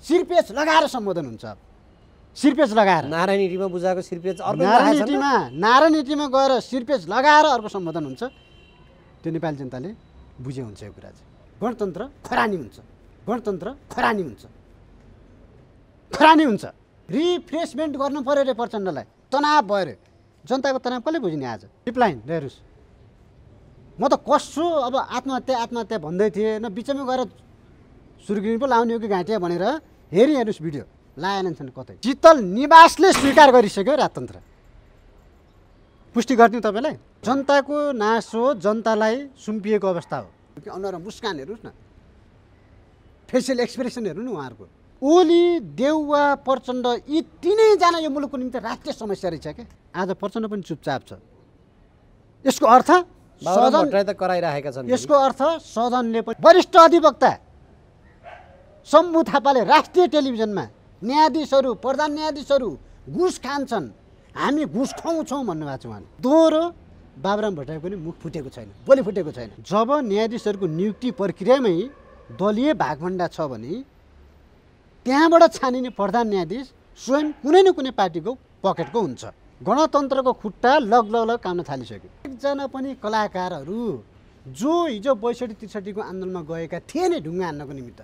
सिरपेच लगाएर सम्बोधन हुन्छ। सिरपेच लगाएर नारायणीमा बुझाएको सिरपेच अर्को नारायणीमा गएर सिरपेच लगाएर अर्को सम्बोधन हुन्छ। त्यो नेपाली जनताले बुझे हुन्छ यो कुरा चाहिँ। गणतन्त्र खरानी हुन्छ, गणतन्त्र खरानी हुन्छ, खरानी हुन्छ। रिफ्रेसमेन्ट गर्नु पऱ्यो रे प्रचण्डलाई, तनाव भयो रे। जनताको तनाव कसले बुझ्ने आज? रिप्लाइन हेर्नुहोस्, म त कसो अब आत्महत्या भन्दै थिएँ न, बिचमा गएर सुर्गिनी पो लाउने हो कि घाँटिया भनेर हेर्नुहोस् भिडियो लाएनन् छन् कतै। शीतल निवासले स्वीकार गरिसक्यो राजतन्त्र। पुष्टि गरिदिउँ तपाईँलाई। जनताको नासो जनतालाई सुम्पिएको अवस्था हो। अनुहारमा मुस्कान हेर्नुहोस् न, फेसियल एक्सप्रेसन हेर्नु न उहाँहरूको। ओली, देउवा, प्रचण्ड यी तिनैजना यो मुलुकको निम्ति राष्ट्रिय समस्या रहेछ क्या। आज प्रचण्ड पनि चुपचाप छ। यसको अर्थ यसको अर्थ सदनले पनि वरिष्ठ अधिवक्ता शम्भु थापाले राष्ट्रिय टेलिभिजनमा न्यायाधीशहरू, प्रधान न्यायाधीशहरू घुस खान्छन्, हामी घुस खुवाउँछौँ भन्नुभएको छ उहाँले। दोहोरो बाबुराम भट्टराईको पनि मुख फुटेको छैन, बोली फुटेको छैन। जब न्यायाधीशहरूको नियुक्ति प्रक्रियामै दलीय भागभण्डा छ भने त्यहाँबाट छानिने प्रधान न्यायाधीश स्वयं कुनै न कुनै पार्टीको पकेटको हुन्छ। गणतन्त्रको खुट्टा लग काम्न थालिसक्यो। एकजना पनि कलाकारहरू जो हिजो 62-63 को आन्दोलनमा गएका थिए नि ढुङ्गा हान्नको निमित्त,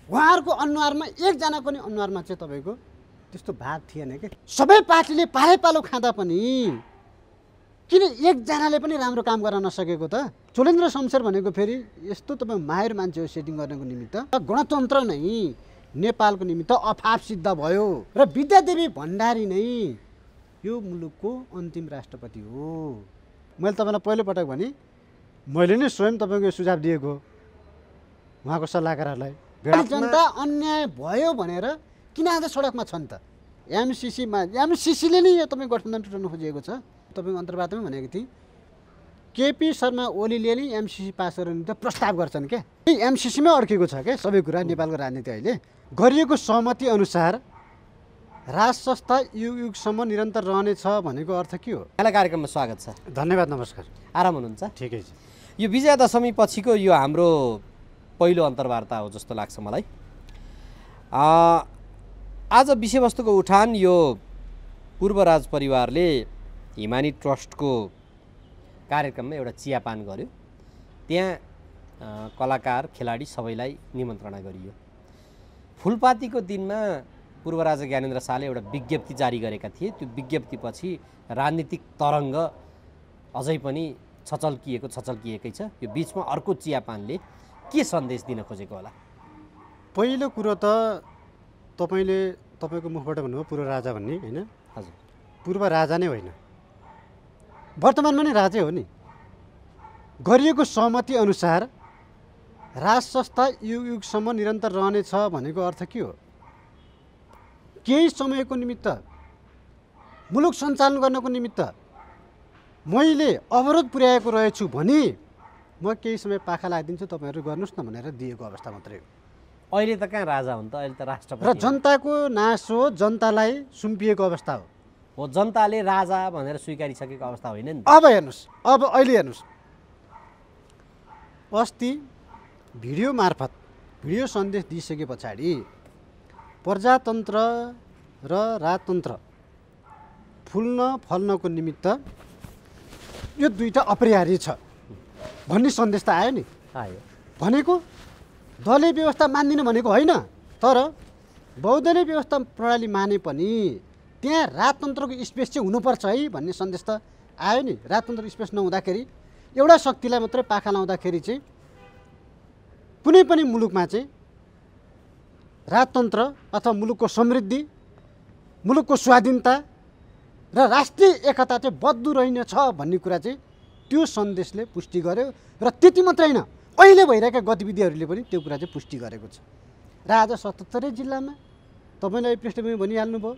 उहाँहरूको अनुहारमा एकजना पनि अनुहारमा चाहिँ तपाईँको त्यस्तो भाव थिएन क्या। सबै पार्टीले पालो खाँदा पनि किन एकजनाले पनि राम्रो काम गर्न नसकेको त? चोलेन्द्र शमशेर भनेको फेरि यस्तो तपाईँ माहिर मान्छे हो सेटिङ गर्नको निमित्त। गणतन्त्र नै नेपालको निमित्त अफाप सिद्ध भयो र विद्यादेवी भण्डारी नै यो मुलुकको अन्तिम राष्ट्रपति हो। मैले तपाईँलाई पहिलोपटक भने मैले नै स्वयं तपाईँको सुझाव दिएको उहाँको सल्लाहकारहरूलाई। जनता अन्याय भयो भनेर किन आज सडकमा छन् त? एमसिसीले नै यो तपाईँ गठबन्धन टुटाउन खोजिएको छ। तपाईँको अन्तर्वार्तामै भनेको थिएँ, केपी शर्मा ओलीले नै एमसिसी पास गर्ने त प्रस्ताव गर्छन् क्या। एमसिसीमै अड्केको छ क्या सबै कुरा नेपालको राजनीति अहिले। गरिएको सहमति अनुसार राज संस्था युगसम्म निरन्तर रहनेछ भनेको अर्थ के हो? यहाँलाई कार्यक्रममा स्वागत छ। धन्यवाद, नमस्कार। आराम हुनुहुन्छ? ठिकै छ। यो विजया दशमी पछिको यो हाम्रो पहिलो अन्तर्वार्ता हो जस्तो लाग्छ मलाई। आज विषयवस्तुको उठान यो पूर्व राज परिवारले हिमानी ट्रस्टको कार्यक्रममा एउटा चियापान गर्यो। त्यहाँ कलाकार, खेलाडी सबैलाई निमन्त्रणा गरियो। फुलपातीको दिनमा पूर्व राजा ज्ञानेन्द्र शाहले एउटा विज्ञप्ति जारी गरेका थिए। त्यो विज्ञप्तिपछि राजनीतिक तरङ्ग अझै पनि छचल्किएकै छ। यो बिचमा अर्को चियापानले के सन्देश दिन खोजेको होला? पहिलो कुरो त तपाईँको मुखबाट भन्नुभयो पूर्व राजा भन्ने, होइन? हजुर, पूर्व राजा नै होइन, वर्तमानमा नै राजै हो नि। गरिएको सहमति अनुसार राज संस्था युगसम्म निरन्तर रहनेछ भनेको अर्थ के हो? केही समयको निमित्त मुलुक सञ्चालन गर्नको निमित्त मैले अवरोध पुर्याएको रहेछु भने म केही समय पाखा लगाइदिन्छु, तपाईँहरू गर्नुहोस् न भनेर दिएको अवस्था मात्रै हो। अहिले त कहाँ राजा हुन् त, अहिले त राष्ट्रपति। र जनताको नासो जनतालाई सुम्पिएको अवस्था हो। जनताले राजा भनेर स्वीकारिसकेको अवस्था होइन नि। अब हेर्नुहोस्, अहिले हेर्नुहोस्, अस्ति भिडियो मार्फत भिडियो सन्देश दिइसके पछाडि प्रजातन्त्र र राजतन्त्र फुल्न फल्नको निमित्त यो दुईटा अपरिहार्य छ भन्ने सन्देश त आयो नि। भनेको दलीय व्यवस्था मान्दिनँ भनेको होइन, तर बहुदलीय व्यवस्था प्रणाली माने पनि त्यहाँ राजतन्त्रको स्पेस चाहिँ हुनुपर्छ है भन्ने सन्देश त आयो नि। राजतन्त्रको स्पेस नहुँदाखेरि एउटा शक्तिलाई मात्रै पाखा लाउँदाखेरि चाहिँ कुनै पनि मुलुकमा चाहिँ राजतन्त्र अथवा मुलुकको समृद्धि, मुलुकको स्वाधीनता र राष्ट्रिय एकता चाहिँ बद्दु रहनेछ भन्ने कुरा चाहिँ त्यो सन्देशले पुष्टि गर्यो। र त्यति मात्रै होइन, अहिले भइरहेका गतिविधिहरूले पनि त्यो कुरा चाहिँ पुष्टि गरेको छ। र आज 77 जिल्लामा तपाईँले पृष्ठभूमि भनिहाल्नुभयो,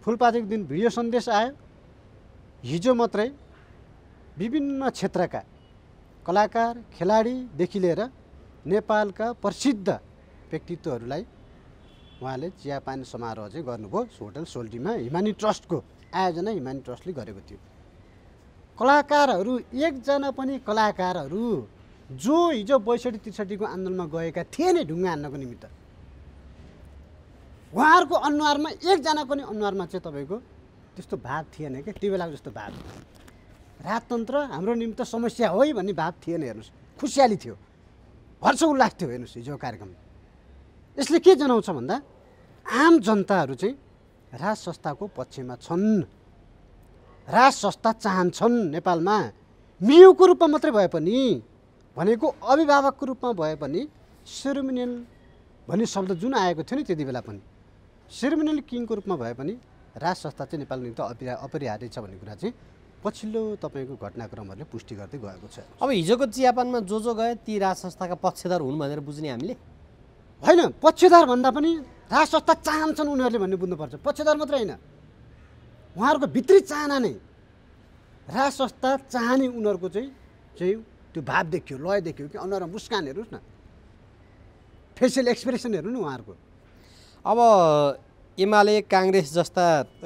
फुलपातीको दिन भिडियो सन्देश आयो। हिजो मात्रै विभिन्न क्षेत्रका कलाकार, खेलाडीदेखि लिएर नेपालका प्रसिद्ध व्यक्तित्वहरूलाई उहाँले चियापानी समारोह चाहिँ गर्नुभयो होटल सोल्टीमा। हिमानी ट्रस्टको आयोजना हिमानी ट्रस्टले गरेको थियो। कलाकारहरू एकजना पनि कलाकारहरू जो हिजो 62-63 को आन्दोलनमा गएका थिए नि ढुङ्गा हान्नको निमित्त, उहाँहरूको अनुहारमा एकजनाको नि अनुहारमा चाहिँ तपाईँको त्यस्तो भाव थिएन क्या, त्यो बेलाको जस्तो भाव। राजतन्त्र हाम्रो निमित्त समस्या हो है भन्ने भाव थिएन। हेर्नुहोस्, खुसियाली थियो, हर्षोल्लास थियो। हेर्नुहोस् हिजो कार्यक्रम यसले के जनाउँछ भन्दा आम जनताहरू चाहिँ राज संस्थाको पक्षमा छन्, राज संस्था चाहन्छन्। नेपालमा मियुको रूपमा मात्रै भए पनि, भनेको अभिभावकको रूपमा भए पनि, सेरेमोनियल भन्ने शब्द जुन आएको थियो नि त्यति बेला पनि, सेरेमोनियल किङको रूपमा भए पनि राज संस्था चाहिँ नेपालको निम्ति अपरिहार्य छ भन्ने कुरा चाहिँ पछिल्लो तपाईँको घटनाक्रमहरूले पुष्टि गर्दै गएको छ। अब हिजोको चियापानमा जो गए ती राज संस्थाका पक्षधर हुन् भनेर बुझ्ने हामीले होइन, पक्षधर भन्दा पनि राज संस्था चाहन्छन् उनीहरूले भन्ने बुझ्नुपर्छ। पक्षधर मात्रै होइन, उहाँहरूको भित्री चाहना नै राज संस्था चाहने उनीहरूको चाहिँ त्यो भाव देखियो, लय देखियो कि अनुहारमा मुस्कान हेर्नुहोस् न, फेसियल एक्सप्रेसन हेर्नु न उहाँहरूको। अब एमाले काङ्ग्रेस जस्ता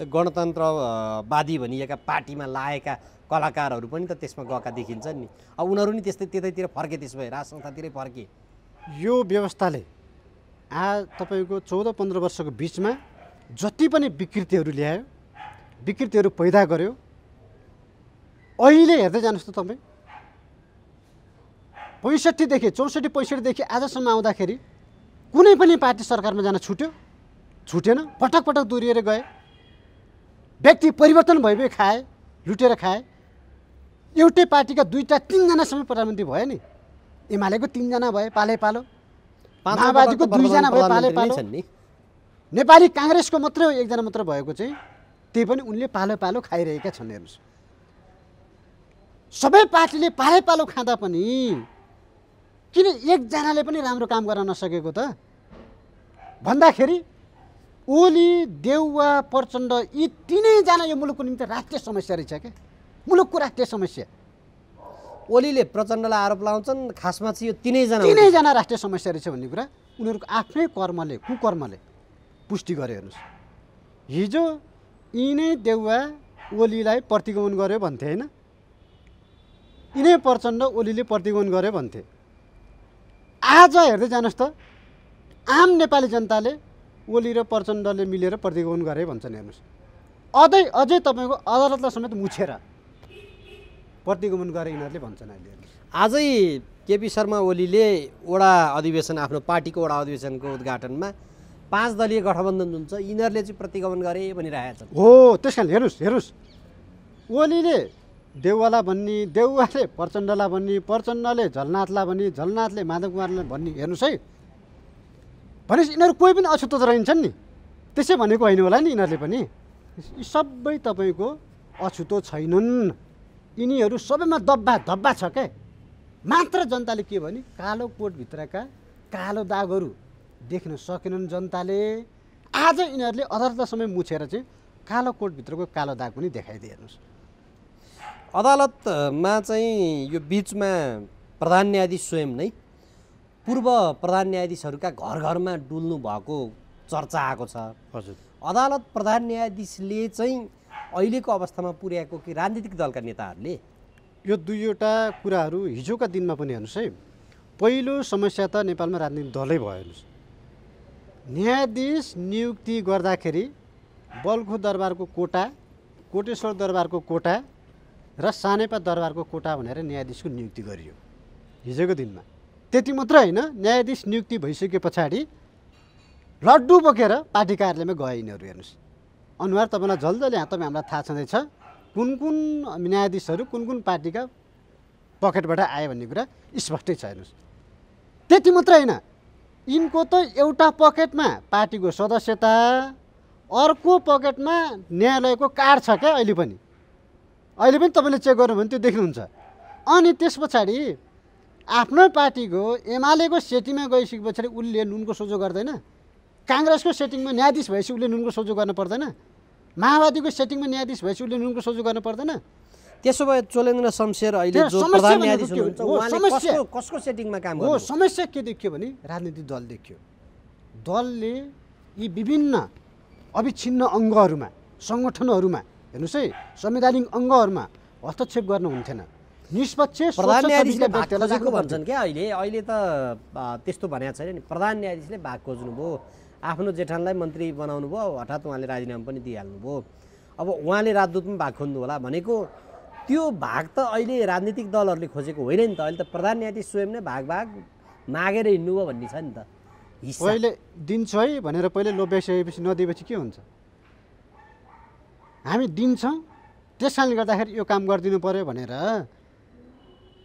गणतन्त्रवादी भनिएका पार्टीमा लागेका कलाकारहरू पनि त त्यसमा गएका देखिन्छन् नि। अब उनीहरू नि त्यतैतिर फर्के, त्यसो भए राज संस्थातिरै फर्के। यो व्यवस्थाले तपाईँको 14-15 वर्षको बिचमा जति पनि विकृतिहरू ल्यायो, विकृतिहरू पैदा गर्यो, अहिले हेर्दै जानुहोस् त तपाईँ 65देखि 64-65देखि आजसम्म आउँदाखेरि कुनै पनि पार्टी सरकारमा जान छुटेन, पटक पटक दोहोरिएर गए, व्यक्ति परिवर्तन भए खाए, लुटेर खाए। एउटै पार्टीका 2-3जनासम्म प्रधानमन्त्री भयो नि, एमालेको 3जना भए पाले पालो, माओवादीको 2जना भए पाले पालो, नेपाली काङ्ग्रेसको मात्रै 1जना मात्र भएको चाहिँ त्यही पनि उनले पालो पालो खाइरहेका छन्। हेर्नुहोस्, सबै पार्टीले पाले पालो खाँदा पनि किन एकजनाले पनि राम्रो काम गर्न नसकेको त भन्दाखेरि ओली, देउवा, प्रचण्ड यी तीनैजना यो मुलुकको निम्ति राष्ट्रिय समस्या रहेछ क्या, मुलुकको राष्ट्रिय समस्या। ओलीले प्रचण्डलाई आरोप लाउँछन्, खासमा चाहिँ यो तीनैजना राष्ट्रिय समस्या रहेछ भन्ने कुरा उनीहरूको आफ्नै कर्मले, कुकर्मले पुष्टि गरे। हेर्नुहोस्, हिजो यिनै देउवा ओलीलाई प्रतिगमन गर्यो भन्थे होइन, यिनै प्रचण्ड ओलीले प्रतिगमन गर्यो भन्थे। आज हेर्दै जानुहोस् त, आम नेपाली जनताले ओली र प्रचण्डले मिलेर प्रतिगमन गरे भन्छन्। हेर्नुहोस्, अझै तपाईँको अदालतलाई समेत मुछेर प्रतिगमन गरे यिनीहरूले भन्छन् अहिले। आजै केपी शर्मा ओलीले वडा अधिवेशन, आफ्नो पार्टीको वडा अधिवेशनको उद्घाटनमा 5 दलीय गठबन्धन जुन छ यिनीहरूले चाहिँ प्रतिगमन गरे भनिरहेका छन्। हो, त्यस कारण हेर्नुहोस्, ओलीले देउवालाई भन्ने, देउवाले प्रचण्डलाई भन्ने, प्रचण्डले झलनाथलाई भन्ने, झलनाथले माधव कुमारलाई भन्ने। हेर्नुहोस् है, भनेपछि यिनीहरू कोही पनि अछुतो रहन्छन् नि, त्यसै भनेको होइन होला नि यिनीहरूले पनि। यी सबै तपाईँको अछुतो छैनन्, यिनीहरू सबैमा धब्बा छ क्या। मात्र जनताले के भने कालो कोटभित्रका कालो दागहरू देख्न सकेनन् जनताले। आज यिनीहरूले अदालतलाई समय मुछेर चाहिँ कालो कोटभित्रको कालो दाग पनि देखाइदिए। हेर्नुहोस्, अदालतमा चाहिँ यो बिचमा प्रधान न्यायाधीश स्वयं नै पूर्व प्रधान न्यायाधीशहरूका घर घरमा डुल्नु भएको चर्चा आएको छ। हजुर, अदालत प्रधान न्यायाधीशले चाहिँ अहिलेको अवस्थामा पुर्याएको कि राजनीतिक दलका नेताहरूले? यो दुईवटा कुराहरू हिजोका दिनमा पनि हेर्नुहोस् है। पहिलो समस्या त नेपालमा राजनीतिक दलै भयो। हेर्नुहोस्, न्यायाधीश नियुक्ति गर्दाखेरि बल्खु दरबारको कोटा, कोटेश्वर दरबारको कोटा र सानेपा दरबारको कोटा भनेर न्यायाधीशको नियुक्ति गरियो हिजोको दिनमा। त्यति मात्र होइन, न्यायाधीश नियुक्ति भइसके पछाडि लड्डु बोकेर पार्टी कार्यालयमा गए यिनीहरू। हेर्नुहोस्, अनुहार तपाईँलाई जल्दले तपाईँ हामीलाई थाहा छँदैछ कुन कुन न्यायाधीशहरू कुन कुन पार्टीका पकेटबाट आए भन्ने कुरा स्पष्टै छ। हेर्नुहोस्, त्यति मात्र होइन, यिनको त एउटा पकेटमा पार्टीको सदस्यता, अर्को पकेटमा न्यायालयको कार्ड छ क्या। अहिले पनि तपाईँले चेक गर्नु भने त्यो देख्नुहुन्छ। अनि त्यस पछाडि आफ्नै पार्टीको एमालेको सेटिङमा गइसके पछाडि उसले नुनको सोझो गर्दैन, काङ्ग्रेसको सेटिङमा न्यायाधीश भएपछि उसले नुनको सोझो गर्न पर्दैन, माओवादीको सेटिङमा न्यायाधीश भएपछि उसले नुनको सोझो गर्न पर्दैन। त्यसो भए चोलेन्द्र शमशेर अहिले जो प्रधान न्यायाधीश हुनुहुन्छ उहाँले कसको सेटिङमा काम गर्नु? समस्या के देखियो भने राजनीतिक दल देखियो। दलले यी विभिन्न अविच्छिन्न अङ्गहरूमा, सङ्गठनहरूमा, हेर्नुहोस् है, संवैधानिक अङ्गहरूमा हस्तक्षेप गर्नु हुन्थेन। निष्पक्ष प्रधान स्वच्छ न्यायाधीशले छविका भाग व्यक्तिहरूलाई खोजेको राख्नु भन्छन् क्या अहिले त त्यस्तो भनेको छैन नि। प्रधान न्यायाधीशले भाग खोज्नुभयो, आफ्नो जेठानलाई मन्त्री बनाउनु भयो, हठात उहाँले राजीनामा पनि दिइहाल्नु भयो। अब उहाँले राजदूतमा भाग खोज्नु होला भनेको त्यो भाग त अहिले राजनीतिक दलहरूले खोजेको होइन नि त। अहिले त प्रधान न्यायाधीश स्वयं नै भाग मागेर हिँड्नु भयो भन्ने छ नि त। पहिले दिन्छु है भनेर पहिले लोभ्याइसकेपछि नदिएपछि के हुन्छ? हामी दिन्छौँ, त्यस कारणले गर्दाखेरि यो काम गरिदिनु पर्यो भनेर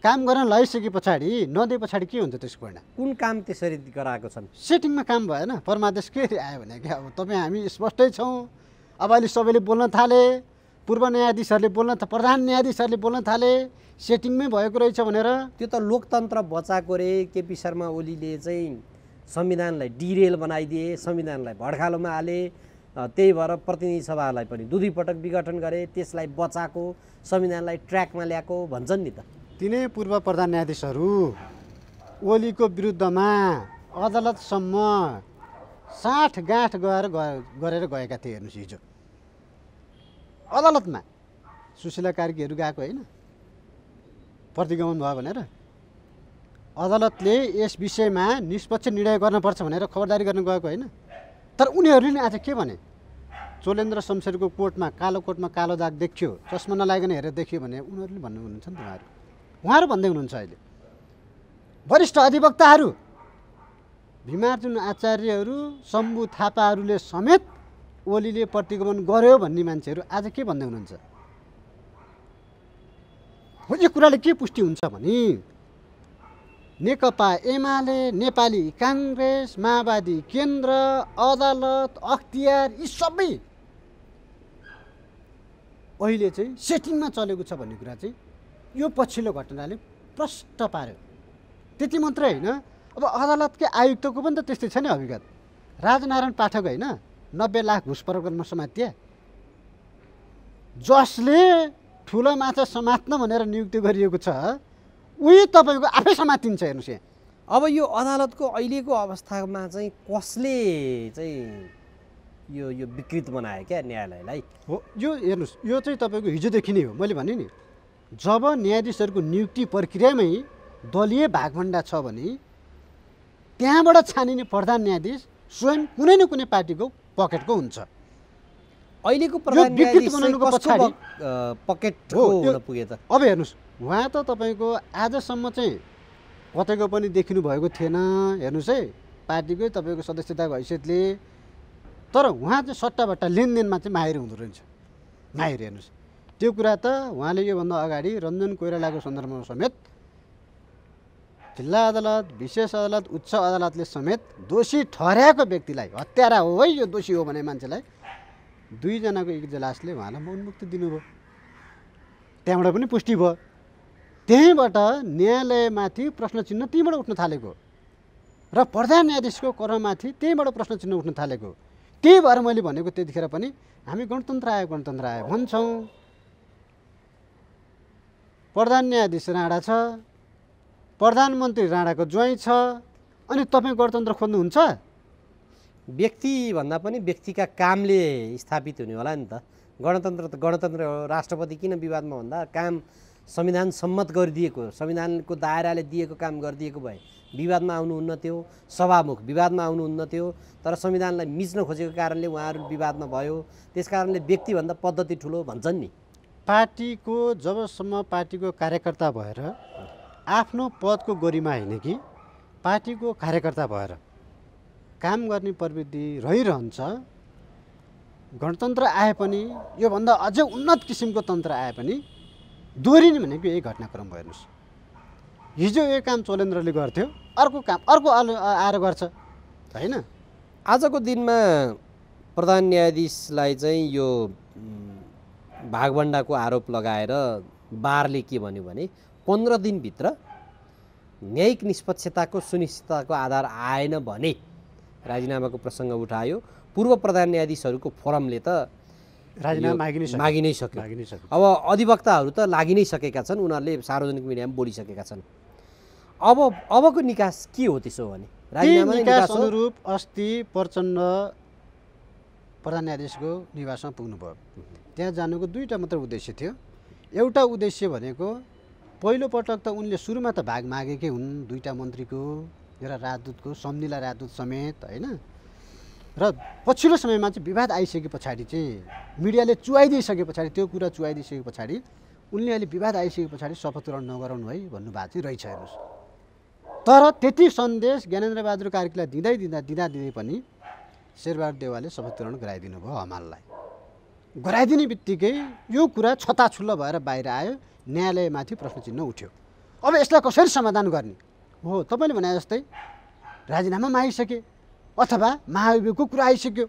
काम गर्न लगाइसके पछाडि नदिए पछाडि के हुन्छ त्यसको परिणाम? कुन काम त्यसरी गराएको छन्? सेटिङमा काम भएन। परमादेश के आयो भने क्या अब तपाईँ हामी स्पष्टै छौँ। अब अहिले सबैले बोल्न थाले, पूर्व न्यायाधीशहरूले बोल्न प्रधान न्यायाधीशहरूले बोल्न थाले, सेटिङमै भएको रहेछ भनेर। त्यो त लोकतन्त्र बचाएको रे। केपी शर्मा ओलीले चाहिँ संविधानलाई डिरेल बनाइदिए, संविधानलाई भड्खालोमा हाले, त्यही भएर प्रतिनिधि सभालाई पनि दुईपटक विघटन गरे, त्यसलाई बचाएको, संविधानलाई ट्र्याकमा ल्याएको भन्छन् नि त। तिनै पूर्व प्रधान न्यायाधीशहरू ओलीको विरुद्धमा अदालतसम्म साँठगाँठ गरेर गएका थिए। हेर्नुहोस् हिजो अदालतमा सुशीला कार्कीहरू गएको होइन, प्रतिगमन भयो भनेर अदालतले यस विषयमा निष्पक्ष निर्णय गर्नुपर्छ भनेर खबरदारी गर्न गएको होइन। तर उनीहरूले नि आज के भने, चोलेन्द्र शमशेरको कोटमा कालो कालो दाग देखियो, चस्मा नलागिकन हेरेर देखियो भने उनीहरूले भन्नु हुनुहुन्छ नि त। उहाँहरू भन्दै हुनुहुन्छ अहिले वरिष्ठ अधिवक्ताहरू भीमार्जुन आचार्यहरू, शम्भु थापाहरूले समेत ओलीले प्रतिगमन गर्यो भन्ने मान्छेहरू आज के भन्दै हुनुहुन्छ? यो कुराले के पुष्टि हुन्छ भने नेकपा एमाले, नेपाली काङ्ग्रेस, माओवादी केन्द्र, अदालत, अख्तियार यी सबै अहिले चाहिँ सेटिङमा चलेको छ भन्ने कुरा चाहिँ यो पछिल्लो घटनाले प्रष्ट पार्यो। त्यति मात्रै होइन, अब अदालतकै आयुक्तको पनि त त्यस्तै छ नि अभिगत। राजनारायण पाठक होइन 90 लाख घुस प्रकरणमा समातिए, जसले ठुलो माछा समात्न भनेर नियुक्ति गरिएको छ, उही तपाईँको आफै समातिन्छ। हेर्नुहोस् यहाँ अब यो अदालतको अहिलेको अवस्थामा चाहिँ कसले चाहिँ यो विकृत बनायो क्या न्यायालयलाई? हो यो हेर्नुहोस्, यो चाहिँ तपाईँको हिजोदेखि नै हो। मैले भने नि, जब न्यायाधीशहरूको नियुक्ति प्रक्रियामै दलीय भागभण्डा छ भने त्यहाँबाट छानिने प्रधान न्यायाधीश स्वयं कुनै न कुनै पार्टीको पकेटको हुन्छ। अहिलेको प्रधान न्यायाधीश कसको पकेटको हुन पुगे त? अब हेर्नुहोस्, उहाँ त तपाईँको आजसम्म चाहिँ कतैको पनि देखिनु भएको थिएन। हेर्नुहोस् है, पार्टीकै तपाईँको सदस्यताको हैसियतले, तर उहाँ चाहिँ सट्टाबट्टा लेनदेनमा चाहिँ माहिर हुँदो रहेछ। माहिर हेर्नुहोस्, त्यो कुरा त उहाँले योभन्दा अगाडि रञ्जन कोइरालाको सन्दर्भमा समेत जिल्ला अदालत, विशेष अदालत, उच्च अदालतले समेत दोषी ठहर्याएको व्यक्तिलाई, हत्यारा हो है यो दोषी हो भने मान्छेलाई 2 जनाको इजलासले उहाँलाई उन्मुक्ति दिनुभयो। त्यहाँबाट पनि पुष्टि भयो। त्यहीँबाट न्यायालयमाथि प्रश्न चिन्ह त्यहीँबाट उठ्न थालेको र प्रधान न्यायाधीशको कर्ममाथि त्यहीँबाट प्रश्न चिन्ह उठ्न थालेको। त्यही भएर मैले भनेको त्यतिखेर पनि हामी गणतन्त्र आयो भन्छौँ। प्रधान न्यायाधीश राणा छ, प्रधानमन्त्री राणाको ज्वाइँ छ, अनि तपाईँ गणतन्त्र खोज्नुहुन्छ? व्यक्ति भन्दा पनि व्यक्तिका कामले स्थापित हुने होला नि त। गणतन्त्र त गणतन्त्र हो। राष्ट्रपति किन विवादमा भन्दा काम संविधान सम्मत गरिदिएको, संविधानको दायराले दिएको काम गरिदिएको भए विवादमा आउनुहुन्न थियो, सभामुख विवादमा आउनुहुन्न थियो। तर संविधानलाई मिच्न खोजेको कारणले उहाँहरू विवादमा भयो। त्यस कारणले व्यक्तिभन्दा पद्धति ठुलो भन्छन् नि। पार्टीको जबसम्म पार्टीको कार्यकर्ता भएर आफ्नो पदको गरिमा होइन कि पार्टीको कार्यकर्ता भएर काम गर्ने प्रवृत्ति रहिरहन्छ। गणतन्त्र आए पनि, योभन्दा अझै उन्नत किसिमको तन्त्र आए पनि दोहोरिने भनेको यही घटनाक्रम भयो। हेर्नुहोस्, हिजो यो काम चोलेन्द्रले गर्थ्यो, अर्को काम अर्को आएर गर्छ होइन। आजको दिनमा प्रधान न्यायाधीशलाई चाहिँ यो भागभण्डाको आरोप लगाएर बारले के भन्यो भने 15 दिनभित्र न्यायिक निष्पक्षताको सुनिश्चितताको आधार आएन भने राजीनामाको प्रसङ्ग उठायो। पूर्व प्रधान न्यायाधीशहरूको फोरमले त राजीनामा मागि नै सक्यो। अब अधिवक्ताहरू त लागि नै सकेका छन्, उनीहरूले सार्वजनिक मिडियामा बोलिसकेका छन्। अबको निकास के हो त्यसो भने? राजीनामा निकास अनुरूप अस्ति प्रचण्ड प्रधान न्यायाधीशको निवासमा पुग्नुभयो। त्यहाँ जानुको 2टा मात्र उद्देश्य थियो। एउटा उद्देश्य भनेको पहिलोपटक त उनले सुरुमा त भाग मागेकै हुन् दुईटा मन्त्रीको एउटा राजदूतको सम्झिला राजदूत समेत होइन र पछिल्लो समयमा चाहिँ विवाद आइसके पछाडि चाहिँ मिडियाले चुहाइदिइसके पछाडि त्यो कुरा चुहाइदिइसके पछाडि उनले अहिले विवाद आइसके पछाडि शपथ ग्रहण नगराउनु है भन्नुभएको चाहिँ रहेछ हेर्नुहोस्। तर त्यति सन्देश ज्ञानेन्द्रबहादुर कार्कीलाई दिँदै पनि शेरबहादुर देउवाले शपथ ग्रहण गराइदिनु भयो हमाललाई। गराइदिने बित्तिकै यो कुरा छताछुल्ल भएर बाहिर आयो, न्यायालयमाथि प्रश्न चिन्ह उठ्यो। अब यसलाई कसरी समाधान गर्ने हो? तपाईँले भने जस्तै राजीनामा मागिसके अथवा महाभियोगको कुरा आइसक्यो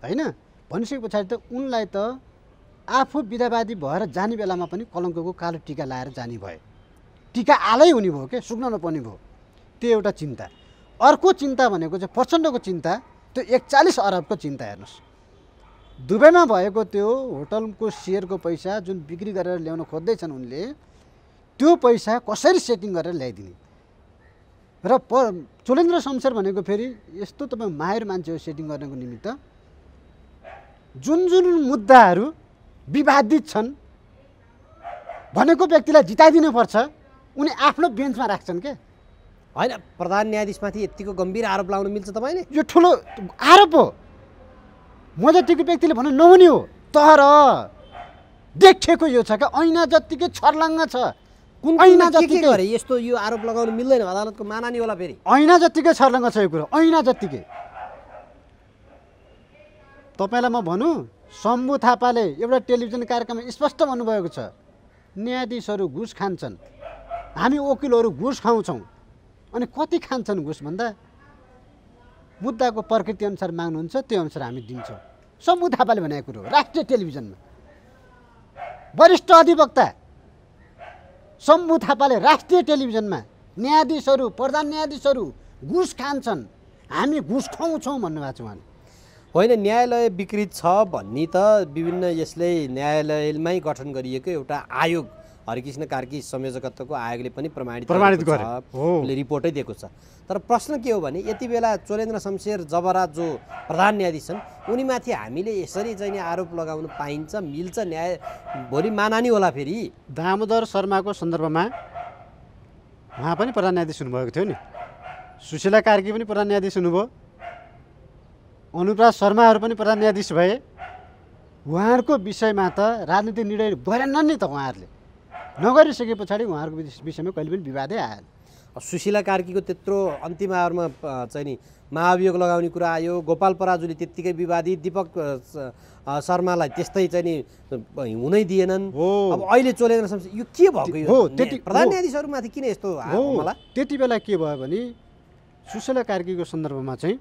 होइन भनिसके पछाडि त उनलाई त आफू विधावादी भएर जाने बेलामा पनि कलङ्कको कालो टिका लाएर जाने भयो, टिका आलै हुने भयो के, सुक्न नपर्ने भयो। त्यो एउटा चिन्ता। अर्को चिन्ता भनेको चाहिँ प्रचण्डको चिन्ता, त्यो 41 अरबको चिन्ता हेर्नुहोस्। दुबईमा भएको त्यो होटलको सेयरको पैसा जुन बिक्री गरेर ल्याउन खोज्दैछन् उनले, त्यो पैसा कसरी सेटिङ गरेर ल्याइदिने। र चोलेन्द्र शमशेर भनेको फेरि यस्तो तपाईँ माहिर मान्छे हो सेटिङ गर्नको निमित्त। जुन जुन मुद्दाहरू विवादित छन् भनेको व्यक्तिलाई जिताइदिनुपर्छ, उनी आफ्नो बेन्चमा राख्छन् के। होइन, प्रधान न्यायाधीशमाथि यतिको गम्भीर आरोप लगाउन मिल्छ तपाईँले? यो ठुलो आरोप हो, म जतिको व्यक्तिले भन्नु नहुने हो। तर देखेको यो छ क्या, ऐना जत्तिकै छर्लङ्ग छ। ऐना जत्तिकै गरे यस्तो यो आरोप लगाउन मिल्दैन, अदालतको मानानी होला फेरि। ऐना जत्तिकै छर्लङ्ग छ यो कुरो, ऐना जत्तिकै। तपाईँलाई म भनौँ, शम्भु थापाले एउटा टेलिभिजन कार्यक्रममा स्पष्ट भन्नुभएको छ, न्यायाधीशहरू घुस खान्छन्, हामी वकिलहरू घुस खाउँछौँ। अनि कति खान्छन् घुस भन्दा मुद्दाको प्रकृति अनुसार माग्नुहुन्छ त्यो अनुसार हामी दिन्छौँ। शम्भु थापाले भनेको कुरो हो राष्ट्रिय टेलिभिजनमा। वरिष्ठ अधिवक्ता शम्भु थापाले राष्ट्रिय टेलिभिजनमा न्यायाधीशहरू प्रधान न्यायाधीशहरू घुस खान्छन्, हामी घुस खुवाउँछौँ भन्नुभएको छ उहाँले। होइन, न्यायालय विकृत छ भन्ने त विभिन्न यसले न्यायालयमै गठन गरिएको एउटा आयोग हरिकृष्ण कार्की संयोजकत्वको आयोगले पनि प्रमाणित गरे, रिपोर्टै दिएको छ। तर प्रश्न के हो भने यति बेला चोलेन्द्र शमशेर जबराज जो प्रधान न्यायाधीश छन् उनीमाथि हामीले यसरी चाहिँ आरोप लगाउन पाइन्छ, मिल्छ, न्याय भोलि मानानी होला फेरि। दामोदर शर्माको सन्दर्भमा उहाँ पनि प्रधान न्यायाधीश हुनुभएको थियो नि, सुशीला कार्की पनि प्रधान न्यायाधीश हुनुभयो, अनुप्राज शर्माहरू पनि प्रधान न्यायाधीश भए। उहाँहरूको विषयमा त राजनीतिक निर्णय गरेनन् नि त, उहाँहरूले नगरिसके पछाडि उहाँहरूको विषयमा कहिले पनि विवादै आएन। सुशीला कार्कीको त्यत्रो अन्तिम आवरमा चाहिँ नि महाभियोग लगाउने कुरा आयो, गोपाल पराजुली त्यत्तिकै विवादित, दीपक शर्मालाई त्यस्तै चाहिँ नि हुनै दिएनन्। अब अहिले चोलेन्द्र शमशेर यो के भएको हो? प्रधान न्यायाधीशहरूमाथि किन यस्तो होला? त्यति बेला के भयो भने सुशीला कार्कीको सन्दर्भमा चाहिँ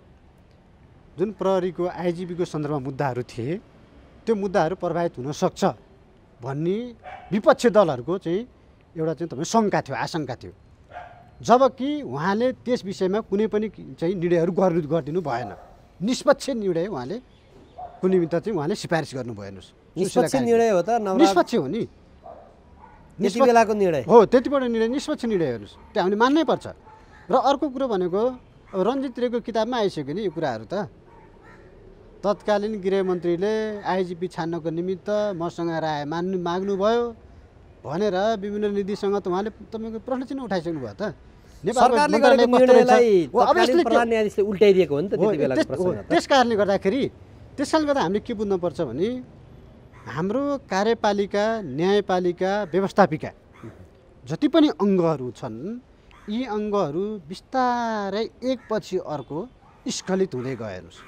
जुन प्रहरीको आइजिपीको सन्दर्भमा मुद्दाहरू थिए त्यो मुद्दाहरू प्रभावित हुन सक्छ भन्ने विपक्षी दलहरूको चाहिँ एउटा चाहिँ तपाईँ शङ्का थियो, आशंका थियो। जबकि उहाँले त्यस विषयमा कुनै पनि चाहिँ निर्णयहरू गरिदिनु भएन, निष्पक्ष निर्णय उहाँले को निमित्त चाहिँ उहाँले सिफारिस गर्नुभयो। हेर्नुहोस्, निष्पक्ष निर्णय हो त? निष्पक्ष हो नि, त्यति बेलाको निर्णय हो, त्यतिबाट निर्णय निष्पक्ष निर्णय। हेर्नुहोस्, त्यो हामीले मान्नै पर्छ। र अर्को कुरो भनेको रञ्जित रेको किताबमा आइसक्यो नि यो कुराहरू त। तत्कालीन गृहमन्त्रीले आइजिपी छान्नको निमित्त मसँग राय माग्नुभयो भनेर विभिन्न निधिसँग त उहाँले तपाईँको प्रश्न चिन्ह उठाइसक्नु भयो त। सरकारले गरेको निर्णयलाई तत्कालीन प्रधान न्यायाधीशले उल्टाइदिएको हो नि त त्यति बेलाको प्रसङ्ग। त्यस कारणले गर्दा हामीले के बुझ्नुपर्छ भने हाम्रो कार्यपालिका, न्यायपालिका, व्यवस्थापिका जति पनि अङ्गहरू छन् यी अङ्गहरू बिस्तारै एकपछि अर्को स्खलित हुँदै गए। हेर्नुहोस्,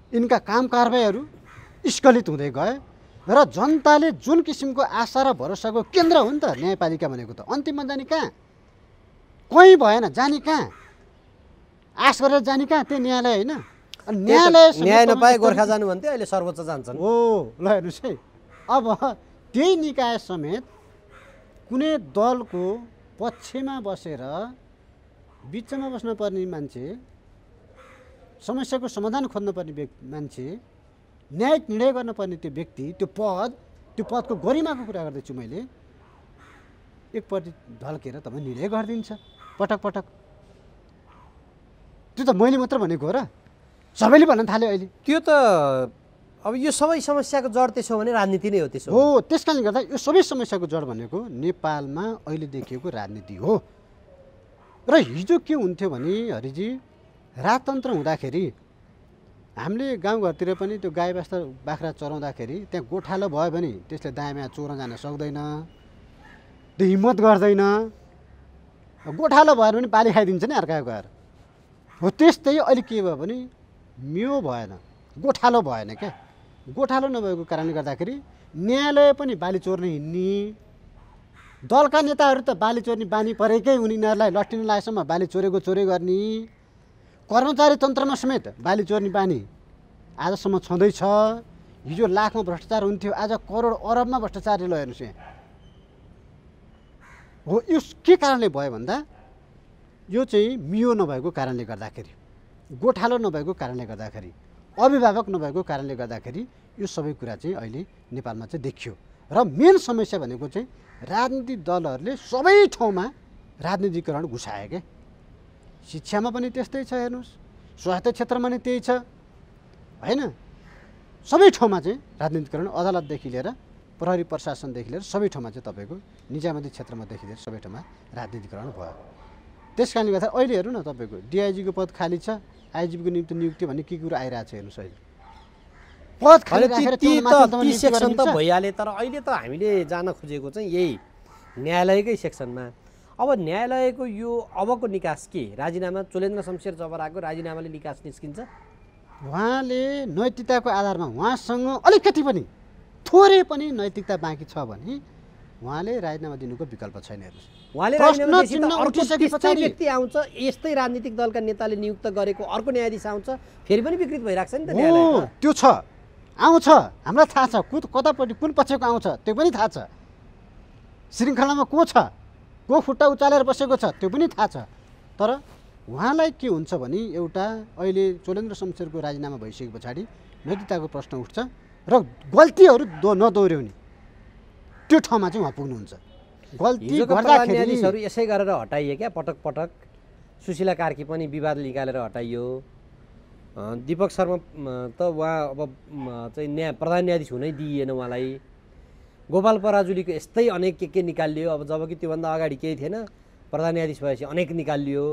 यिनका काम कारबाहीहरू स्खलित हुँदै गए र जनताले जुन किसिमको आशा र भरोसाको केन्द्र हो नि त न्यायपालिका भनेको, त अन्तिममा जाने कहाँ, कहीँ भएन, जाने कहाँ, आश गरेर जाने कहाँ, त्यो न्यायालय होइन। न्याय नपाए गोर्खा जानु भन्थ्यो, अहिले सर्वोच्च जान्छन्। हो, ल हेर्नुहोस् है, अब त्यही निकाय समेत कुनै दलको पक्षमा बसेर बिचमा बस्न पर्ने मान्छे, समस्याको समाधान खोज्न पर्ने मान्छे, न्यायिक निर्णय गर्न पर्ने त्यो व्यक्ति, त्यो पदको गरिमाको कुरा गर्दैछु मैले, एकपट्टि ढल्केर तपाईँ निर्णय गरिदिन्छ पटक पटक। त्यो त मैले मात्र भनेको हो र, सबैले भन्न थाल्यो अहिले। त्यो त अब यो सबै समस्याको जड त्यसो भने राजनीति नै हो त्यसो हो। त्यस कारणले गर्दा यो सबै समस्याको जड भनेको नेपालमा अहिले देखिएको राजनीति हो। र हिजो के हुन्थ्यो भने हरिजी, राजतन्त्र हुँदाखेरि हामीले गाउँघरतिर पनि त्यो गाई बाख्रा चराउँदाखेरि त्यहाँ गोठालो भयो भने त्यसले दायाँ चोर्न जान सक्दैन, त्यो हिम्मत गर्दैन। गोठालो भयो भने बाली खाइदिन्छ नि अर्काको गएर। हो त्यस्तै अहिले के भयो भने मियो भएन, गोठालो भएन क्या। गोठालो नभएको कारणले गर्दाखेरि न्यायालय पनि बाली चोर्न हिँड्ने, दलका नेताहरू त बाली चोर्ने बानी परेकै उनीहरूलाई लट्टिन लागेसम्म बाली चोरेको चोरे गर्ने, कर्मचारी तन्त्रमा समेत बाली चोर्ने बानी आजसम्म छँदैछ। हिजो लाखमा भ्रष्टाचार हुन्थ्यो, आज करोड अरबमा भ्रष्टाचार ल हेर्नुहोस् यहाँ। हो यो के कारणले भयो भन्दा यो चाहिँ मियो नभएको कारणले गर्दाखेरि, गोठालो नभएको कारणले गर्दाखेरि, अभिभावक नभएको कारणले गर्दाखेरि यो सबै कुरा चाहिँ अहिले नेपालमा चाहिँ देखियो। र मेन समस्या भनेको चाहिँ राजनीतिक दलहरूले सबै ठाउँमा राजनीतिकरण घुसायो क्या। शिक्षामा पनि त्यस्तै छ हेर्नुहोस्, स्वास्थ्य क्षेत्रमा पनि त्यही छ होइन। सबै ठाउँमा चाहिँ राजनीतिकरण, अदालतदेखि लिएर प्रहरी प्रशासनदेखि लिएर सबै ठाउँमा चाहिँ तपाईँको निजामती क्षेत्रमादेखि लिएर सबै ठाउँमा राजनीतिकरण भयो। त्यस कारणले गर्दा अहिले हेर्नु न तपाईँको डिआइजीको पद खाली छ, आइजिपीको नियुक्ति नियुक्ति भन्ने के कुरा आइरहेको छ हेर्नुहोस्। अहिले पद खाली राखेर सेक्सन त भइहाले, तर अहिले त हामीले जान खोजेको चाहिँ यही न्यायालयकै सेक्सनमा। अब न्यायालयको यो अबको निकास के? राजीनामा चोलेन्द्र शमशेर जबराको राजीनामाले निकास निस्किन्छ? उहाँले नैतिकताको आधारमा उहाँसँग अलिकति पनि थोरै पनि नैतिकता बाँकी छ भने उहाँले राजीनामा दिनुको विकल्प छैन हेर्नुहोस्। उहाँले राजीनामा दिएपछि त अर्को त्यस्तै व्यक्ति आउँछ, यस्तै राजनीतिक दलका नेताले नियुक्त गरेको अर्को न्यायाधीश आउँछ, फेरि पनि विकृत भइरहेको छ नि त न्यायालय। त्यो छ, आउँछ, हामीलाई थाहा छ कतापट्टि कुन पक्षको आउँछ त्यो पनि थाहा छ, श्रृङ्खलामा को छ, को खुट्टा उचालेर बसेको छ त्यो पनि थाहा छ। तर उहाँलाई के हुन्छ भने एउटा अहिले चोलेन्द्र शमशेरको राजीनामा भइसके पछाडि नैतिकताको प्रश्न उठ्छ र गल्तीहरू नदोहोऱ्याउने त्यो ठाउँमा चाहिँ उहाँ पुग्नुहुन्छ। गल्ती गर्दाखेरि यसै गरेर हटाइए क्या पटक पटक। सुशीला कार्की पनि विवाद निकालेर हटाइयो। दीपक शर्मा त उहाँ अब चाहिँ प्रधान न्यायाधीश हुनै दिइएन उहाँलाई। गोपाल पराजुलीको यस्तै अनेक के निकालियो। अब जबकि त्योभन्दा अगाडि केही थिएन, प्रधान न्यायाधीश भएपछि अनेक निकालियो।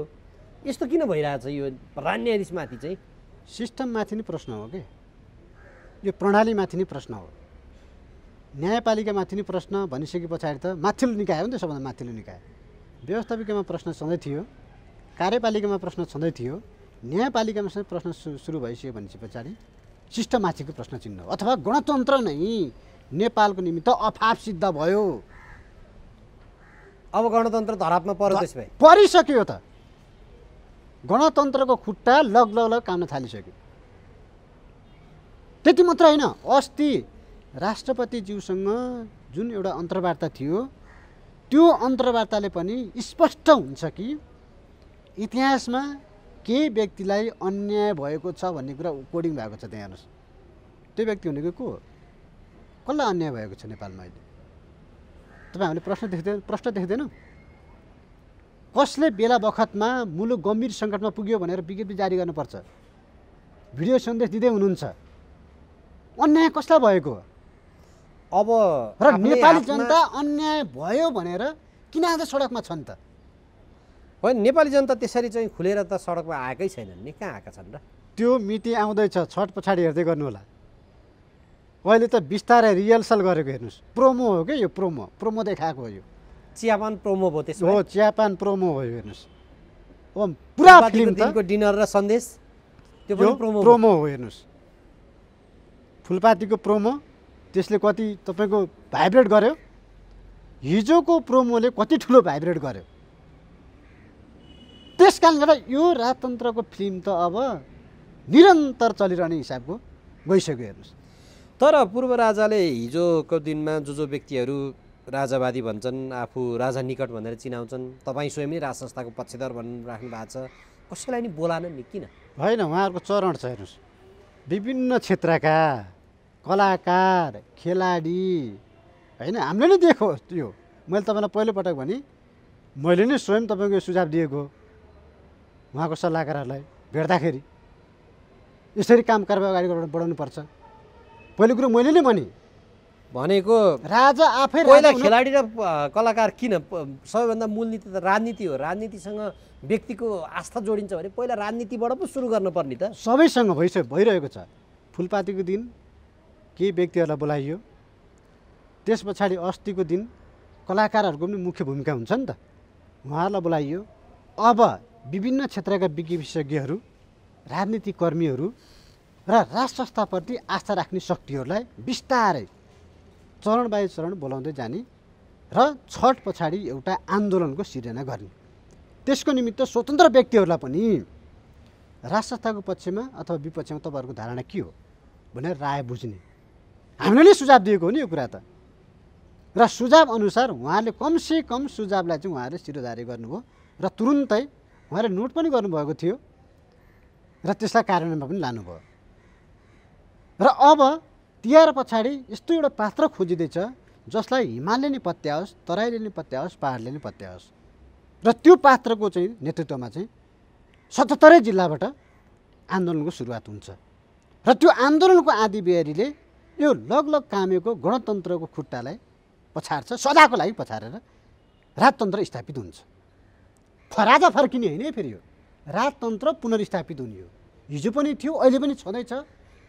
यस्तो किन भइरहेछ यो प्रधान न्यायाधीशमाथि चाहिँ? सिस्टममाथि नै प्रश्न हो कि यो प्रणालीमाथि नै प्रश्न हो। न्यायपालिकामाथि नै प्रश्न भनिसके पछाडि त माथिल्लो निकाय हो नि त, सबभन्दा माथिल्लो निकाय। व्यवस्थापिकामा प्रश्न छँदै थियो, कार्यपालिकामा प्रश्न छँदै थियो, न्यायपालिकामा चाहिँ प्रश्न सुरु भइसक्यो भनेपछि पछाडि सिस्टममाथिको प्रश्न चिन्ह हो। अथवा गणतन्त्र नै नेपालको निमित्त अफाप सिद्ध भयो। अब गणतन्त्र धरापमा पर्यो, त्यसो भए परिसक्यो त। गणतन्त्रको खुट्टा लग काम्न थालिसक्यो। त्यति मात्र होइन, अस्ति राष्ट्रपतिज्यूसँग जुन एउटा अन्तर्वार्ता थियो त्यो अन्तर्वार्ताले पनि स्पष्ट हुन्छ कि इतिहासमा केही व्यक्तिलाई अन्याय भएको छ भन्ने कुरा कोडिङ भएको छ। त्यहाँ हेर्नुहोस्, त्यो व्यक्ति भनेको को हो, कसलाई अन्याय भएको छ नेपालमा अहिले? तपाईँ हामीले प्रश्न देख्दैनौँ? कसले बेला बखतमा मुलुक गम्भीर सङ्कटमा पुग्यो भनेर विज्ञप्ति जारी गर्नुपर्छ, भिडियो सन्देश दिँदै हुनुहुन्छ। अन्याय कसलाई भएको? अब र नेपाली जनता अन्याय भयो भनेर किन आज सडकमा छन् त? होइन, नेपाली जनता त्यसरी चाहिँ खुलेर त सडकमा आएकै छैनन् नि, कहाँ आएका छन् र? त्यो मिति आउँदैछ, छठ पछाडि हेर्दै गर्नु होला। अहिले त बिस्तारै रिहर्सल गरेको हेर्नुहोस्, प्रोमो हो कि यो, प्रोमो देखाएको हो। यो चियापान प्रोमो भयो, त्यसो हो, चियापान प्रोमो हो हेर्नुहोस्। अब पुरा फिल्म दिनको डिनर र सन्देश त्यो पनि प्रोमो हो हेर्नुहोस्। फुलपातीको प्रोमो, त्यसले कति तपाईँको भाइब्रेट गर्यो, हिजोको प्रोमोले कति ठुलो भाइब्रेट गर्यो। त्यस कारणले गर्दा यो राजतन्त्रको फिल्म त अब निरन्तर चलिरहने हिसाबको गइसक्यो हेर्नुहोस्। तर पूर्व राजाले हिजोको दिनमा जो व्यक्तिहरू राजावादी भन्छन्, आफू राजा निकट भनेर चिनाउँछन्, तपाईँ स्वयं नै राज संस्थाको पक्षधर राख्नु भएको छ, कसैलाई नि बोलाएन नि किन? होइन, उहाँहरूको चरण छ हेर्नुहोस्। विभिन्न क्षेत्रका कलाकार, खेलाडी, होइन, हामीले नै देखो त्यो। मैले तपाईँलाई पहिलोपटक भने मैले नै स्वयं तपाईँको सुझाव दिएको उहाँको सल्लाहकारहरूलाई भेट्दाखेरि, यसरी काम कारबाही अगाडि बढाउनुपर्छ। पहिलो कुरो मैले नै भनेको राजा आफै पहिला खेलाडी र कलाकार किन सबैभन्दा मूलनीति त राजनीति हो। राजनीतिसँग व्यक्तिको आस्था जोडिन्छ भने पहिला राजनीतिबाट पो सुरु गर्नुपर्ने त। सबैसँग भइरहेको छ। फुलपातीको दिन केही व्यक्तिहरूलाई बोलाइयो, त्यस पछाडि अस्तिको दिन कलाकारहरूको पनि मुख्य भूमिका हुन्छ नि त, उहाँहरूलाई बोलाइयो। अब विभिन्न क्षेत्रका विशेषज्ञहरू, राजनीतिक कर्मीहरू र राष्ट्र संस्थाप्रति आस्था राख्ने शक्तिहरूलाई बिस्तारै चरण बाई चरण बोलाउँदै जाने र छठ पछाडि एउटा आन्दोलनको सिर्जना गर्ने। त्यसको निमित्त स्वतन्त्र व्यक्तिहरूलाई पनि राष्ट्र संस्थाको पक्षमा अथवा विपक्षमा तपाईँहरूको धारणा के हो भनेर राय बुझ्ने। हामीले नै सुझाव दिएको हो नि यो कुरा त, र सुझाव अनुसार उहाँले कमसे कम सुझावलाई चाहिँ उहाँहरूले शिरोधार्य गर्नुभयो र तुरुन्तै उहाँले नोट पनि गर्नुभएको थियो र त्यसलाई कार्यान्वयनमा पनि लानुभयो। र अब तिहार पछाडि यस्तो एउटा पात्र खोजिँदैछ जसलाई हिमालले नै पत्याओस्, तराईले नै पत्याओस्, पहाडले नै पत्याओस्, र त्यो पात्रको चाहिँ नेतृत्वमा चाहिँ 77 जिल्लाबाट आन्दोलनको सुरुवात हुन्छ। र त्यो आन्दोलनको आँधीबेहरीले यो लगलग कामेको गणतन्त्रको खुट्टालाई पछार्छ, सदाको लागि पछारेर राजतन्त्र स्थापित हुन्छ। राजा फर्किने होइन है, फेरि यो राजतन्त्र पुनर्स्थापित हुने हो। हिजो पनि थियो, अहिले पनि छँदैछ,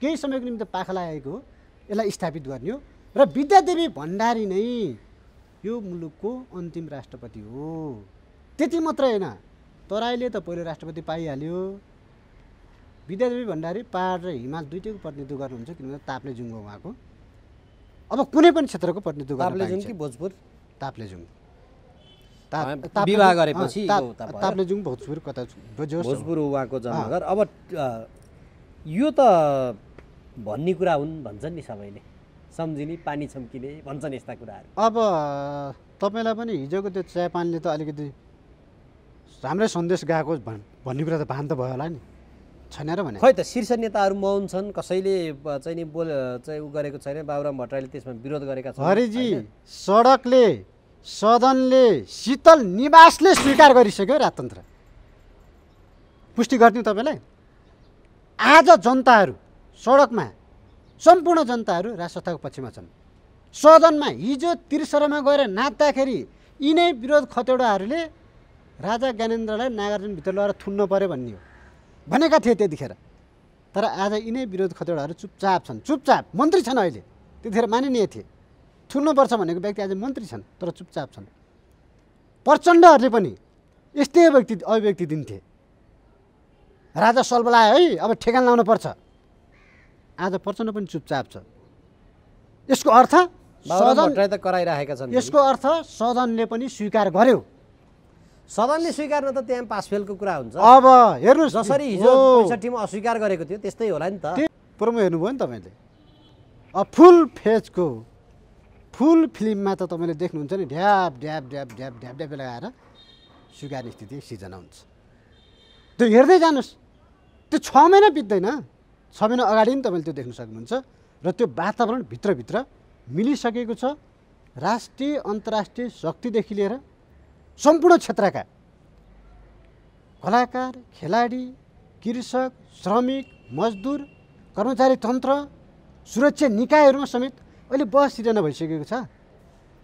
केही समयको निम्ति पाखा लागेको हो, यसलाई स्थापित गर्ने हो। र विद्यादेवी भण्डारी नै यो मुलुकको अन्तिम राष्ट्रपति हो। त्यति मात्रै होइन, तराईले त पहिलो राष्ट्रपति पाइहाल्यो। विद्यादेवी भण्डारी पहाड र हिमाल दुईटैको प्रतिनिधित्व गर्नुहुन्छ, किनभने ताप्लेजुङ हो उहाँको। अब कुनै पनि क्षेत्रको प्रतिनिधित्व गर्न ताप्लेजुङ कि भोजपुर? ताप्लेजुङ। विवाह गरेपछि ताप्लेजुङ भोजपुर कता भोजपुर हो उहाँको जन्मघर। अब यो त भन्ने कुरा हुन् भन्छन् नि सबैले, सम्झिने पानी छम्किने भन्छन् यस्ता कुराहरू। अब तपाईँलाई पनि हिजोको त्यो चियापानले त अलिकति राम्रै सन्देश गएको भन्ने कुरा त भान त भयो होला नि, छैन र भने? खै त शीर्ष नेताहरू मौन छन्, कसैले चाहिँ नि चाहिँ उ गरेको छैन। बाबुराम भट्टराईले त्यसमा विरोध गरेका छन्। हरिजी, सडकले, सदनले, शीतल निवासले स्वीकार गरिसक्यो राजतन्त्र। पुष्टि गरिदिउँ तपाईँलाई। आज जनताहरू सडकमा, सम्पूर्ण जनताहरू राष्ट्र संस्थाको पक्षमा छन्। सदनमा हिजो त्रिसरमा गएर नाच्दाखेरि यिनै विरोध खतेडाहरूले राजा ज्ञानेन्द्रलाई नागार्जुनभित्र लगेर थुन्न पर्यो भन्ने हो भनेका थिए त्यतिखेर। तर आज यिनै विरोध खतेडाहरू चुपचाप छन्, चुपचाप मन्त्री छन्। अहिले त्यतिखेर मानिनीय थिए, थुन्नुपर्छ भनेको व्यक्ति आज मन्त्री छन् तर चुपचाप छन्। प्रचण्डहरूले पनि यस्तै अभिव्यक्ति दिन्थे, राजा सल्बलायो है, अब ठेगान लाउनु पर्छ। आज प्रचण्ड पनि चुपचाप छ। यसको अर्थ सदन त कराइरहेका छन्। यसको अर्थ सदनले पनि स्वीकार गर्यो। सदनले स्वीकार्न त त्यहाँ पासफेलको कुरा हुन्छ। अब हेर्नुहोस्, जसरी हिजो 65 मा अस्वीकार गरेको थियो त्यस्तै होला नि त। प्रोमो हेर्नुभयो नि तपाईँले। अब फुल फेजको फुल फिल्ममा त तपाईँले देख्नुहुन्छ नि, ढ्याप ढ्याप ढ्याप ढ्याप ढ्याप ढ्याप लगाएर स्वीकार्ने स्थिति सिर्जना हुन्छ। त्यो हेर्दै जानुहोस्, त्यो 6 महिना बित्दैन, 6 महिना अगाडि पनि तपाईँले त्यो देख्न सक्नुहुन्छ। र त्यो वातावरण भित्रभित्र मिलिसकेको छ। राष्ट्रिय अन्तर्राष्ट्रिय शक्तिदेखि लिएर सम्पूर्ण क्षेत्रका कलाकार, खेलाडी, कृषक, श्रमिक, मजदुर, कर्मचारी तन्त्र, सुरक्षा निकायहरूमा समेत अहिले बहस सिर्जना भइसकेको छ।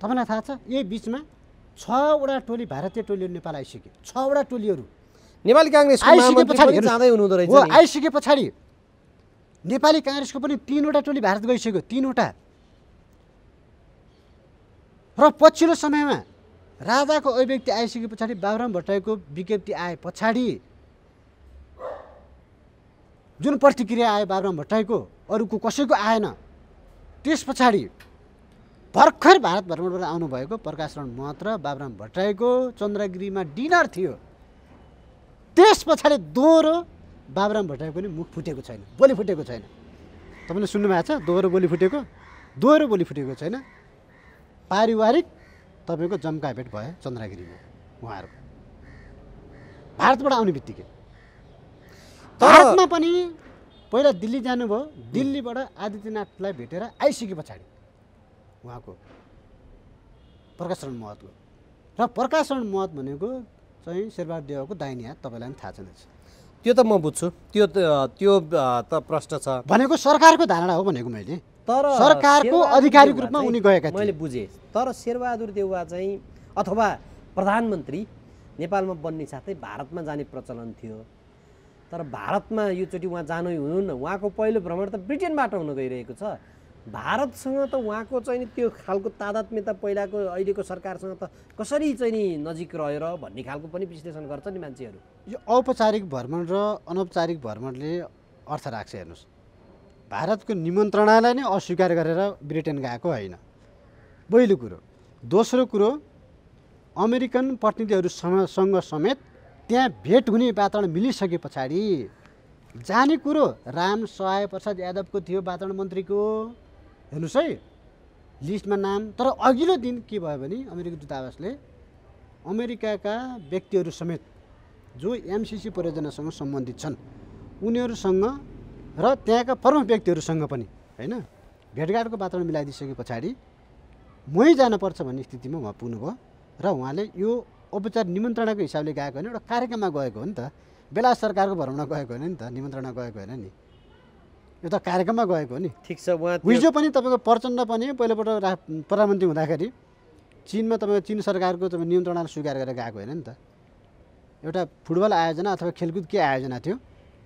तपाईँलाई थाहा छ, यही बिचमा 6 वटा टोली भारतीय टोलीहरू नेपाल आइसके। 6 वटा टोलीहरू नेपाली काङ्ग्रेसको महामन्त्री जाँदै हुनुहुँदो रहेछ नि। आइसके पछाडि नेपाली काङ्ग्रेसको पनि 3 वटा टोली भारत गइसक्यो, 3 वटा। र पछिल्लो समयमा राजाको अभिव्यक्ति आइसके पछाडि, बाबुराम भट्टराईको विज्ञप्ति आए पछाडि जुन प्रतिक्रिया आयो बाबुराम भट्टराईको, अरूको कसैको आएन। त्यस पछाडि भर्खर भारत भ्रमणबाट आउनुभएको प्रकाश रण महत र बाबुराम भट्टराईको चन्द्रगिरीमा डिनर थियो। त्यस पछाडि दोहोरो बाबुराम भट्टराईको पनि मुख फुटेको छैन, बोली फुटेको छैन। तपाईँले सुन्नुभएको छ दोहोरो बोली फुटेको? दोहोरो बोली फुटेको छैन। पारिवारिक तपाईँको जम्का भेट भयो चन्द्रगिरीमा उहाँहरूको, भारतबाट आउने बित्तिकै। भारतमा पनि पहिला दिल्ली जानुभयो, दिल्लीबाट आदित्यनाथलाई भेटेर आइसके पछाडि उहाँको प्रकाश रण महतको। र प्रकाश रण महत भनेको चाहिँ शेरबहादुर देउवाको दाहिने हात, तपाईँलाई पनि थाहा छैन। त्यो त म बुझ्छु, त्यो त प्रश्न छ भनेको सरकारको धारणा हो भनेको मैले। तर सरकारको शेरबहादुर आधिकारिक देउवा रूपमा चाहिँ उनी गएका थिए। मैले बुझेँ, तर शेरबहादुर देउवा चाहिँ अथवा प्रधानमन्त्री नेपालमा बन्ने साथै भारतमा जाने प्रचलन थियो। तर भारतमा योचोटि उहाँ जानै हुनुहुन्न, उहाँको पहिलो भ्रमण त ब्रिटेनबाट हुन गइरहेको छ। भारतसँग त उहाँको चाहिँ नि त्यो खालको तादात्म्यता पहिलाको अहिलेको सरकारसँग त कसरी चाहिँ नि नजिक रहेर भन्ने खालको पनि विश्लेषण गर्छ नि मान्छेहरू। यो औपचारिक भ्रमण र अनौपचारिक भ्रमणले अर्थ राख्छ। हेर्नुहोस्, भारतको निमन्त्रणालाई नै अस्वीकार गरेर ब्रिटेन गएको होइन, पहिलो कुरो। दोस्रो कुरो, अमेरिकन प्रतिनिधिहरूसँग समेत त्यहाँ भेट हुने वातावरण मिलिसके पछाडि जाने कुरो राम सहाय प्रसाद यादवको थियो, वातावरण मन्त्रीको। हेर्नुहोस् है, लिस्टमा नाम। तर अघिल्लो दिन के भयो भने अमेरिकी दूतावासले अमेरिकाका व्यक्तिहरू समेत जो एमसिसी परियोजनासँग सम्बन्धित छन् उनीहरूसँग र त्यहाँका प्रमुख व्यक्तिहरूसँग पनि होइन भेटघाटको वातावरण मिलाइदिइसके पछाडि मै जानुपर्छ भन्ने स्थितिमा उहाँ पुग्नुभयो र उहाँले यो औपचारिक निमन्त्रणाको हिसाबले गएको होइन, एउटा कार्यक्रममा गएको हो नि त। बेला सरकारको भ्रमणमा गएको होइन नि त, निमन्त्रणा गएको होइन नि, यो त कार्यक्रममा गएको हो नि। ठिक छ, उहाँ हिजो पनि तपाईँको प्रचण्ड पनि पहिलोपल्ट प्रधानमन्त्री हुँदाखेरि चिनमा तपाईँको चिन सरकारको निमन्त्रणा स्वीकार गरेर गएको होइन नि त। एउटा फुटबल आयोजना अथवा खेलकुद के आयोजना थियो,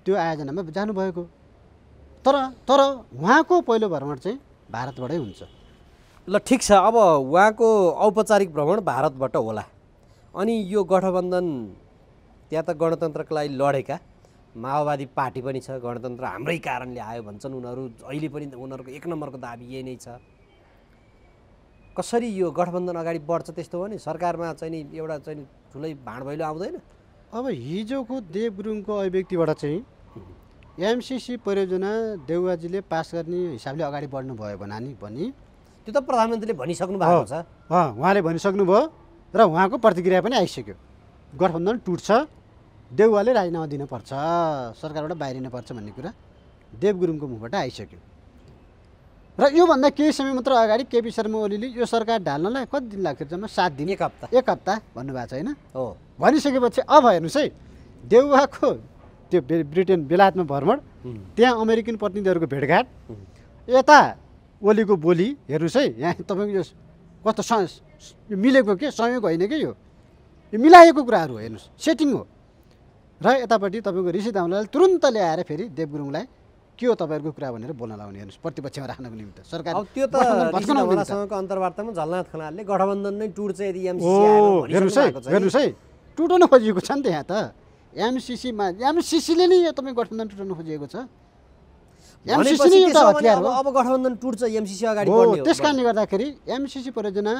त्यो आयोजनामा जानुभएको। तर उहाँको पहिलो भ्रमण चाहिँ भारतबाटै हुन्छ। ल ठिक छ, अब उहाँको औपचारिक भ्रमण भारतबाट होला। अनि यो गठबन्धन, त्यहाँ त गणतन्त्रको लागि लडेका माओवादी पार्टी पनि छ, गणतन्त्र हाम्रै कारणले आयो भन्छन् उनीहरू। अहिले पनि उनीहरूको एक नम्बरको दाबी यही नै छ। कसरी यो गठबन्धन अगाडि बढ्छ त्यस्तो हो नि? सरकारमा चाहिँ नि एउटा चाहिँ ठुलै भाँडभैलो आउँदैन? अब हिजोको देव गुरुङको अभिव्यक्तिबाट चाहिँ एमसिसी परियोजना देउवाजीले पास गर्ने हिसाबले अगाडि बढ्नुभयो भने त्यो त प्रधानमन्त्रीले भनिसक्नु भएको छ। उहाँले भनिसक्नुभयो र उहाँको प्रतिक्रिया पनि आइसक्यो। गठबन्धन टुट्छ, देउवाले राजीनामा दिनुपर्छ, सरकारबाट बाहिरिनुपर्छ भन्ने कुरा देव गुरुङको मुखबाट आइसक्यो। र योभन्दा केही समय मात्र अगाडि केपी शर्मा ओलीले यो सरकार ढाल्नलाई कति दिन लाग्थ्यो? जम्मा 7 दिन, एक हप्ता भन्नुभएको छ होइन? हो, भनिसकेपछि अब हेर्नुहोस् है, देउवाको त्यो ब्रिटेन बेलायतमा भ्रमण, त्यहाँ अमेरिकन प्रतिनिधिहरूको भेटघाट, यता ओलीको बोली हेर्नुहोस् है। यहाँ तपाईँको यो कस्तो यो मिलेको के संयोग होइन कि यो मिलाएको कुराहरू हो। हेर्नुहोस्, सेटिङ हो। र यतापट्टि तपाईँको ऋषि दामलाई तुरुन्त ल्याएर फेरि देव गुरुङलाई के हो तपाईँहरूको कुरा भनेर बोल्न लाउने। हेर्नुहोस्, प्रतिपक्षमा राख्नको निमित्त सरकार। अब त्यो त ऋषिसँगको अन्तर्वार्तामा झलनाथ खनालले गठबन्धन नै टुट्छ यदि एमसिसी हेर्नुहोस् है, टुटाउन खोजिएको छ नि त। यहाँ त एमसिसीले नै तपाईँ गठबन्धन टुटाउन खोजिएको छ। एमसिसी नै एउटा हतियार हो। अब गठबन्धन टुट्छ, एमसिसी अगाडि हो। बढ्ने हो। त्यस कारणले गर्दाखेरि एमसिसी परियोजना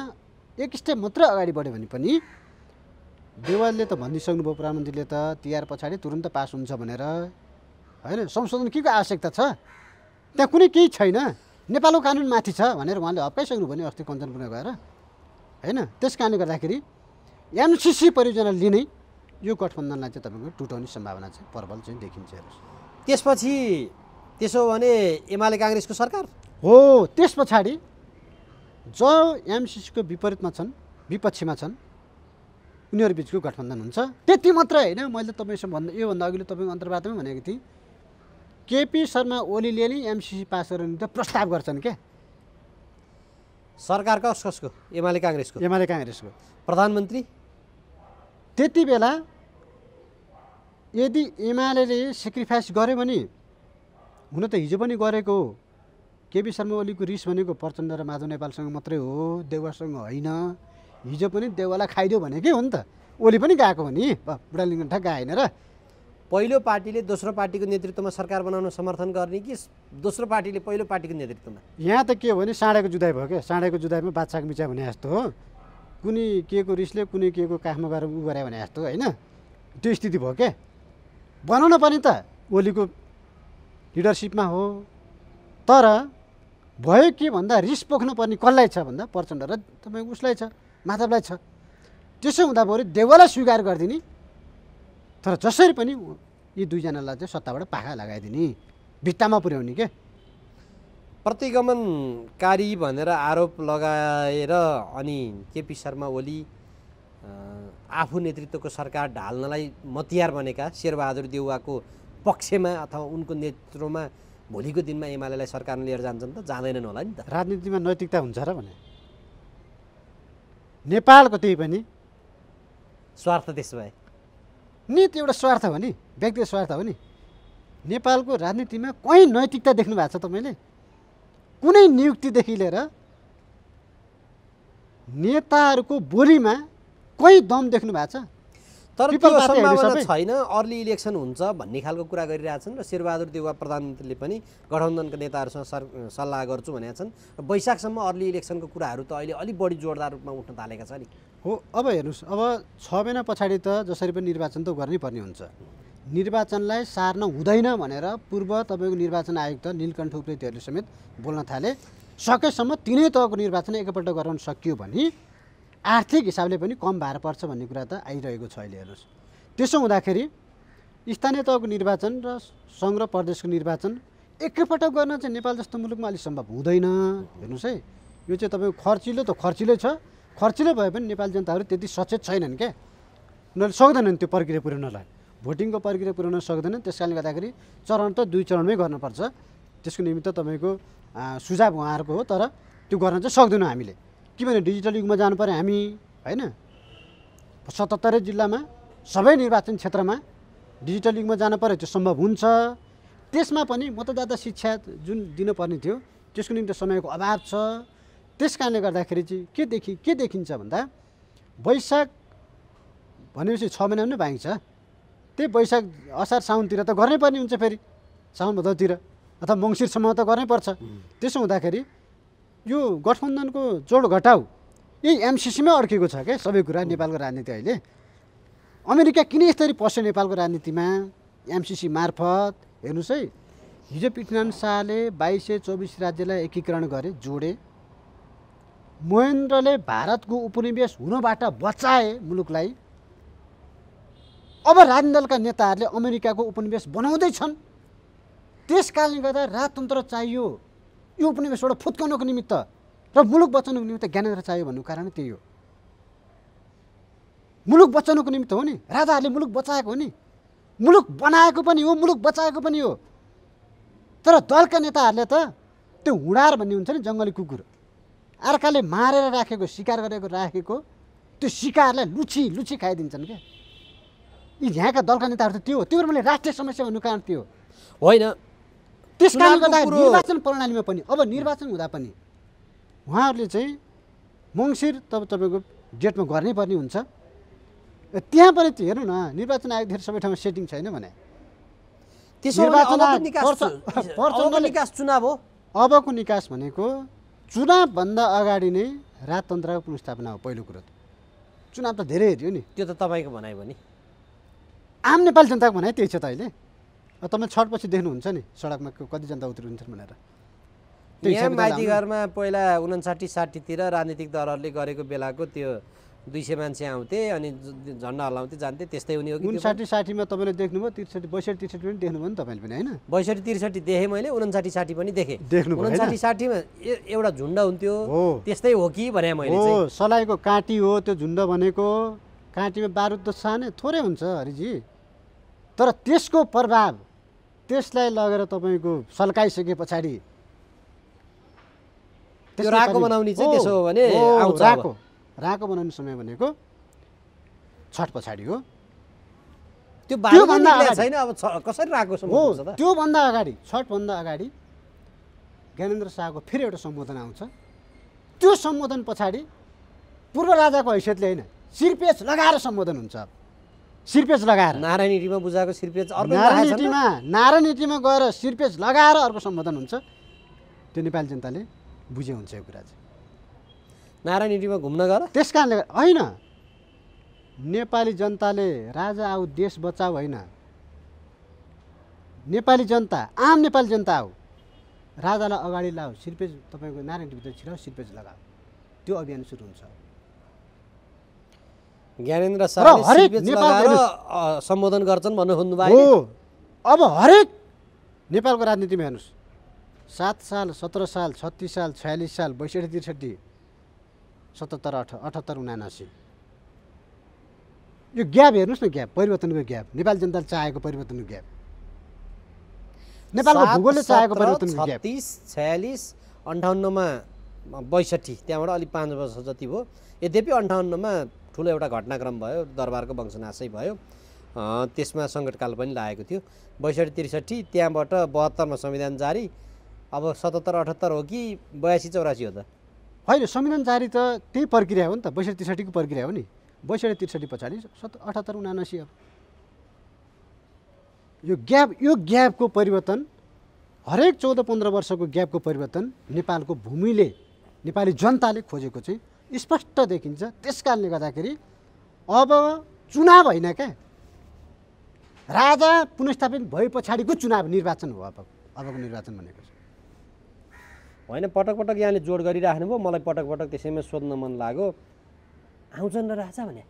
एक स्टेप मात्र अगाडि बढ्यो भने पनि देवालले त भनिसक्नुभयो, प्रधानमन्त्रीले त तिहार पछाडि तुरुन्त पास हुन्छ भनेर होइन। संशोधन के को आवश्यकता छ? त्यहाँ कुनै केही छैन, नेपालको कानुन माथि छ भनेर उहाँले हप्काइसक्नुभयो नि अस्ति कञ्चनपुरमा गएर होइन। त्यस कारणले गर्दाखेरि एमसिसी परियोजनाले नै यो गठबन्धनलाई चाहिँ तपाईँको टुटाउने सम्भावना चाहिँ प्रबल चाहिँ देखिन्छ। हेर्नुहोस्, त्यसपछि त्यसो भने एमाले काङ्ग्रेसको सरकार हो। त्यस पछाडि जो एमसिसीको विपरीतमा छन्, विपक्षमा छन्, उनीहरू बिचको गठबन्धन हुन्छ। त्यति मात्रै होइन, मैले तपाईँसँग योभन्दा अघिल्लो तपाईँको अन्तर्वार्तामै भनेको थिएँ, केपी शर्मा ओलीले नै एमसिसी पास गर्ने त प्रस्ताव गर्छन् क्या। सरकार कसको? एमाले काङ्ग्रेसको। प्रधानमन्त्री त्यति बेला यदि एमाले सेक्रिफाइस गर्यो भने, हुन त हिजो पनि गरेको हो, केपी शर्मा ओलीको रिस भनेको प्रचण्ड र माधव नेपालसँग मात्रै हो, देउवासँग होइन। हिजो पनि देउवालाई खाइदियो भनेकै हो नि त। ओली पनि गएको हो नि, बुढालिङ्ग ठ्याक्क आएन र। पहिलो पार्टीले दोस्रो पार्टीको नेतृत्वमा सरकार बनाउन समर्थन गर्ने कि दोस्रो पार्टीले पहिलो पार्टीको नेतृत्वमा? यहाँ त के हो भने साँडेको जुधाइ भयो क्या। साँडेको जुधाइमा बादशाहको मिचा भने जस्तो हो। कुनै के को रिसले कुनै के को काखमा गएर उ गरे भने जस्तो होइन, त्यो स्थिति भयो क्या। बनाउन पनि त ओलीको लिडरसिपमा हो। तर भयो के भन्दा रिस पोख्नु पर्ने कसलाई छ भन्दा प्रचण्ड र तपाईँको उसलाई छ, माधवलाई छ। त्यसो हुँदा बरु देउवालाई स्वीकार गरिदिने, तर जसरी पनि यी दुईजनालाई चाहिँ सत्ताबाट पाखा लगाइदिने, भित्तामा पुर्याउने के। प्रतिगमनकारी भनेर आरोप लगाएर अनि केपी शर्मा ओली आफू नेतृत्वको सरकार ढाल्नलाई मतियार बनेका शेरबहादुर देउवाको पक्षमा अथवा उनको नेतृत्वमा भोलिको दिनमा एमालेलाई सरकारमा लिएर जान्छन् त जाँदैनन् होला नि त। राजनीतिमा नैतिकता हुन्छ र भने नेपालको त्यही पनि स्वार्थ त्यसो भए नीति एउटा स्वार्थ हो नि, व्यक्तिगत स्वार्थ हो नि। नेपालको राजनीतिमा कहीँ नैतिकता देख्नु भएको छ तपाईँले? कुनै नियुक्तिदेखि लिएर नेताहरूको बोलीमा कहीँ दम देख्नु भएको छ? तर पिपल त्यो पार्टीहरू सम्भावना सबै? छैन। अर्ली इलेक्सन हुन्छ भन्ने खालको कुरा गरिरहेछन् र शेरबहादुर देउवा प्रधानमन्त्रीले पनि गठबन्धनका नेताहरूसँग सल्लाह गर्छु भनेका छन्। वैशाखसम्म अर्ली इलेक्सनको कुराहरू त अहिले अलिक बढी जोरदार रूपमा उठ्न थालेका छ नि। हो, अब हेर्नुहोस्, अब 6 महिना पछाडि त जसरी पनि निर्वाचन त गर्नै पर्ने हुन्छ। निर्वाचनलाई सार्न हुँदैन भनेर पूर्व तपाईँको निर्वाचन आयुक्त नीलकण्ठ उप्रेतीहरूले समेत बोल्न थाले। सकेसम्म तिनै तहको निर्वाचन एकपल्ट गराउन सकियो भने आर्थिक हिसाबले पनि कम भार पर्छ भन्ने कुरा त आइरहेको छ अहिले। हेर्नुहोस्, त्यसो हुँदाखेरि स्थानीय तहको निर्वाचन र सङ्घ र प्रदेशको निर्वाचन एकैपल्ट गर्न चाहिँ नेपाल जस्तो मुलुकमा अलिक सम्भव हुँदैन। हेर्नुहोस् है, यो चाहिँ तपाईँको खर्चिलो त खर्चिलै छ। खर्चिलो भए पनि नेपाली जनताहरू त्यति सचेत छैनन् क्या, उनीहरूले सक्दैनन् त्यो प्रक्रिया पुर्याउनलाई। भोटिङको प्रक्रिया पुर्याउन सक्दैनन्। त्यस कारणले गर्दाखेरि चरण त 2 चरणमै गर्नुपर्छ। त्यसको निमित्त तपाईँको सुझाव उहाँहरूको हो, तर त्यो गर्न चाहिँ सक्दैनौँ हामीले। किनभने डिजिटल युगमा जानु पऱ्यो हामी, होइन? 77 जिल्लामा सबै निर्वाचन क्षेत्रमा डिजिटल युगमा जानु पऱ्यो, त्यो सम्भव हुन्छ। त्यसमा पनि मतदाता शिक्षा जुन दिनुपर्ने थियो त्यसको निम्ति समयको अभाव छ। त्यस कारणले गर्दाखेरि चाहिँ के देखिन्छ भन्दा वैशाख भनेपछि 6 महिना पनि बाँकी छ। त्यही वैशाख असार साउनतिर त गर्नै पर्ने हुन्छ, फेरि साउन भदौतिर अथवा मङ्सिरसम्म त गर्नै पर्छ। त्यसो हुँदाखेरि यो गठबन्धनको जोड घटाउ यही एमसिसीमै अड्केको छ क्या सबै कुरा नेपालको राजनीति अहिले। अमेरिका किन यसरी पस्यो नेपालको राजनीतिमा? एमसिसी मार्फत। हेर्नुहोस् है, हिजो पृथ्वीनारायण शाहले 2224 राज्यलाई एकीकरण गरे, जोडे। महेन्द्रले भारतको उपनिवेश हुनबाट बचाए मुलुकलाई। अब राजनीतिक दलका नेताहरूले अमेरिकाको उपनिवेश बनाउँदैछन्। त्यस कारणले गर्दा राजतन्त्र चाहियो यो उपनिवेशबाट फुत्काउनको निमित्त र मुलुक बचाउनको निमित्त ज्ञानेन्द्र चाहियो भन्नुको कारण त्यही हो। मुलुक बचाउनको निमित्त हो नि, राजाहरूले मुलुक बचाएको हो नि, मुलुक बनाएको पनि हो, मुलुक बचाएको पनि हो। तर दलका नेताहरूले त त्यो हुँडार भन्ने हुन्छ नि, जङ्गली कुकुर, अर्काले मारेर राखेको, शिकार गरेको राखेको त्यो शिकारलाई लुची खाइदिन्छन् क्या। यी यहाँका दलका नेताहरू त त्यो हो। त्यो मैले राष्ट्रिय समस्या भन्नु कारण त्यो होइन। त्यस कारणले गर्दा निर्वाचन प्रणालीमा पनि अब निर्वाचन हुँदा पनि उहाँहरूले चाहिँ मङ्सिर तपाईँको डेटमा गर्नै पर्ने हुन्छ। त्यहाँ पनि हेर्नु न, निर्वाचन आयोग धेरै सबै ठाउँमा सेटिङ छैन भने त्यसो निकास चुनाव हो। अबको निकास भनेको चुनावभन्दा अगाडि नै राजतन्त्रको पुनर्स्थापना हो। पहिलो कुरो त चुनाव त धेरै हेऱ्यो नि, त्यो त तपाईँको भनाइ हो नि। आम नेपाली जनताको भनाइ त्यही छ त। अहिले तपाईँ छठपछि देख्नुहुन्छ नि सडकमा कति जनता उत्रिन्छन् भनेर। यहाँ माइतीघरमा पहिला 59-60तिर राजनीतिक दलहरूले गरेको बेलाको त्यो 200 मान्छे आउँथे अनि झन्डा हल्लाउँथे जान्थे, त्यस्तै हुने हो कि? 59-60मा तपाईँले देख्नुभयो, 62-63 पनि देख्नुभयो नि तपाईँले पनि, होइन? 62-63 देखेँ मैले, 59-60 पनि देखेँ। देख्नुभयो 59-60मा एउटा झुन्ड हुन्थ्यो, त्यस्तै हो कि भने मैले चाहिँ। हो, सलाइको काँटी हो त्यो झुन्ड भनेको। काँटीमा बारुद त सानै थोरै हुन्छ हरिजी, तर त्यसको प्रभाव त्यसलाई लगेर तपाईँको सल्काइसके पछाडि त्यो राको बनाउने चाहिँ त्यसो हो भने आउँछ। राको बनाउने समय भनेको छठ पछाडि हो। त्योभन्दा छैन। अब कसरी राको हो, त्योभन्दा अगाडि, छठभन्दा अगाडि ज्ञानेन्द्र शाहको फेरि एउटा सम्बोधन आउँछ। त्यो सम्बोधन पछाडि पूर्व राजाको हैसियतले होइन, सिरपेच लगाएर सम्बोधन हुन्छ। सिरपेच लगाएर नारायणीमा बुझाएको सिरपेच, नारायणीमा गएर सिरपेच लगाएर अर्को सम्बोधन हुन्छ। त्यो नेपाली जनताले बुझे हुन्छ यो कुरा चाहिँ। नारायणीमा घुम्न गएर त्यस कारणले होइन, नेपाली जनताले राजा आऊ देश बचाऊ होइन, नेपाली जनता, आम नेपाली जनता हो, राजालाई अगाडि लाऊ, सिरपेज तपाईँको नारायणीभित्र छिराउ, सिरपेज लगाऊ, त्यो अभियान सुरु हुन्छ। ज्ञानेन्द्र शाहले सिरपेज लगाएर सम्बोधन गर्छन् भन्नु खोज्नुभयो हो। अब हरेक नेपालको राजनीतिमा हेर्नुहोस्, 7 साल, 17 साल, 36 साल, 46 साल, 62-63, 77, 78, 79 यो ग्याप हेर्नुहोस् न, ग्याप, परिवर्तनको ग्याप, नेपाली जनताले चाहेको परिवर्तनको ग्याप। नेपालको भूगोलले चाहेको परिवर्तनको ग्याप 36, 46, 58मा 62, त्यहाँबाट अलि 5 वर्ष जति भयो। यद्यपि 58मा ठुलो एउटा घटनाक्रम भयो, दरबारको वंशनाशै भयो, त्यसमा सङ्कटकाल पनि लागेको थियो। 62, 63, त्यहाँबाट 72मा संविधान जारी। अब 77, 78 हो कि 82, 84 हो त? होइन, संविधान जारी त त्यही प्रक्रिया हो नि त, 62, 63को प्रक्रिया हो नि। 62, 63 पछाडि 78, 79 अब यो ग्यापको परिवर्तन, हरेक 14-15 वर्षको ग्यापको परिवर्तन नेपालको भूमिले, नेपाली जनताले खोजेको चाहिँ स्पष्ट देखिन्छ। त्यस कारणले गर्दाखेरि अब चुनाव होइन क्या, राजा पुनर्स्थापित भए पछाडिको चुनाव निर्वाचन हो अबको निर्वाचन भनेको चाहिँ। होइन, पटक पटक यहाँले जोड गरिराख्नु भयो, मलाई पटक पटक त्यसैमा सोध्न मन लाग्यो, आउँछन् र राजा भने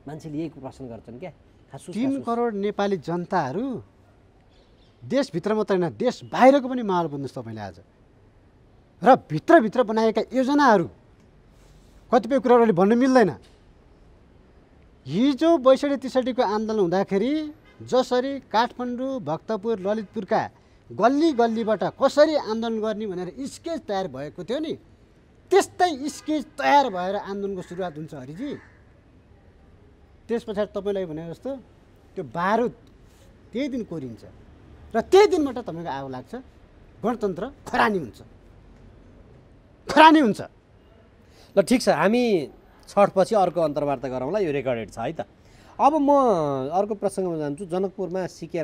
मान्छेले यही प्रश्न गर्छन् क्या। 3 करोड नेपाली जनताहरू देशभित्र मात्रै होइन, देश बाहिरको पनि माहौल बुझ्नुहोस् तपाईँले आज। र भित्रभित्र बनाएका योजनाहरू कतिपय कुराहरूले भन्न मिल्दैन। हिजो 62-63को आन्दोलन हुँदाखेरि जसरी काठमाडौँ, भक्तपुर, ललितपुरका गल्ली गल्लीबाट कसरी आन्दोलन गर्ने भनेर स्केच तयार भएको थियो नि, त्यस्तै स्केच तयार भएर आन्दोलनको सुरुवात हुन्छ हरिजी। त्यस पछाडि तपाईँलाई भने जस्तो त्यो बारुद त्यही दिन कोरिन्छ र त्यही दिनबाट तपाईँको आगो लाग्छ, गणतन्त्र खरानी हुन्छ। ल ठिक छ, हामी छठपछि अर्को अन्तर्वार्ता गरौँला, यो रेकर्डेड छ है त। अब म अर्को प्रसङ्गमा जान्छु। जनकपुरमा सीके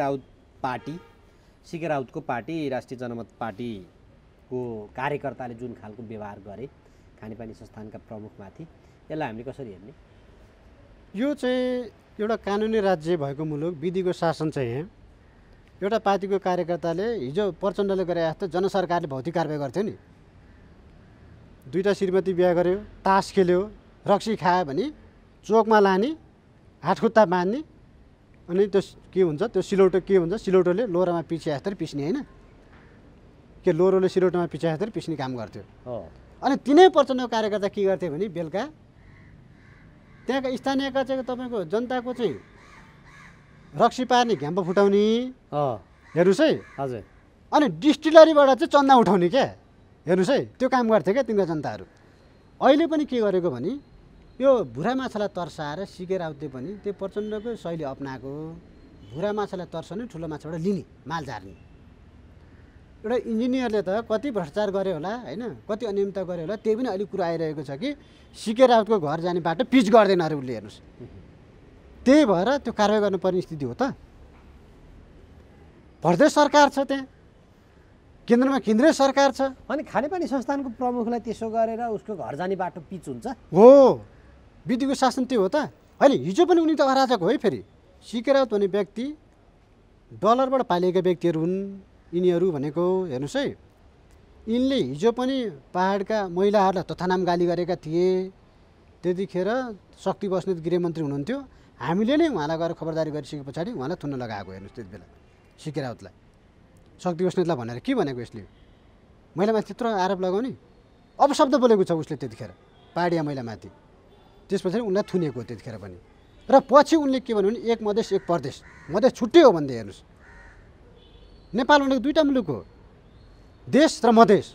राउतको पार्टी राष्ट्रिय जनमत पार्टीको कार्यकर्ताले जुन खालको व्यवहार गरे खानेपानी संस्थानका प्रमुखमाथि, यसलाई हामीले कसरी हेर्ने? यो चाहिँ एउटा कानुनी राज्य भएको मुलुक, विधिको शासन चाहिँ यहाँ एउटा पार्टीको कार्यकर्ताले हिजो प्रचण्डले गरे जस्तो जनसरकारले भौतिक कारबाही गर्थ्यो नि। 2टा श्रीमती बिहा गर्यो, तास खेल्यो, रक्सी खायो भने चोकमा लाने, हातखुट्टा बाँध्ने, अनि त्यो के हुन्छ, त्यो सिलौटो के हुन्छ, सिलौटोले लोहोरोमा पिछे जस्तै पिस्ने होइन, के लोहोरोले सिलौटोमा पिछे जस्तै पिस्ने काम गर्थ्यो। अनि तिनै प्रचण्डको कार्यकर्ता के गर्थे भने बेलुका त्यहाँका स्थानीयका चाहिँ तपाईँको जनताको चाहिँ रक्सी पार्ने, घ्याम्पो फुटाउने, हेर्नुहोस् है। हजुर। अनि डिस्टिलरीबाट चाहिँ चन्दा उठाउने क्या, हेर्नुहोस् है, त्यो काम गर्थे क्या तिनका जनताहरू। अहिले पनि के गरेको भने यो भुरा माछालाई तर्साएर सीके राउतले पनि त्यो प्रचण्डको शैली अप्नाएको, भुरा माछालाई तर्साउने, ठुलो माछाबाट लिने, माल झार्ने। एउटा इन्जिनियरले त कति भ्रष्टाचार गर्यो होला होइन, कति अनियमितता गर्यो होला, त्यही पनि अहिले कुरा आइरहेको छ कि सीके राउतको घर जाने बाटो पिच गर्दैन अरे उसले, हेर्नुहोस्। त्यही भएर त्यो कारवाही गर्नुपर्ने स्थिति हो त। प्रदेश सरकार छ, त्यहाँ केन्द्रमा केन्द्रीय सरकार छ। अनि खानेपानी संस्थानको प्रमुखलाई त्यसो गरेर उसको घर जाने बाटो पिच हुन्छ? हो, विधिको शासन त्यो हो त। होइन, हिजो पनि उनी त अराजक हो है। फेरि सीके राउत भन्ने व्यक्ति डलरबाट पालिएका व्यक्तिहरू हुन् यिनीहरू भनेको, हेर्नुहोस् है। यिनले हिजो पनि पहाडका महिलाहरूलाई तथानाम गाली गरेका थिए। त्यतिखेर शक्ति बस्नेत गृहमन्त्री हुनुहुन्थ्यो, हामीले नै उहाँलाई गएर खबरदारी गरिसके पछाडि उहाँलाई थुन्न लगाएको, हेर्नुहोस्। त्यति बेला सीके राउतलाई शक्ति बस्नेतलाई भनेर के भनेको यसले, महिलामाथि त्यत्रो आरोप लगाउने, अपशब्द बोलेको छ उसले त्यतिखेर पहाडिया महिलामाथि। त्यस पछाडि उनलाई थुनेको त्यतिखेर पनि। र पछि उनले के भन्यो भने एक मधेस एक प्रदेश, मधेस छुट्टै हो भन्दै, हेर्नुहोस्। नेपाल भनेको 2टा मुलुक हो, देश र मधेस।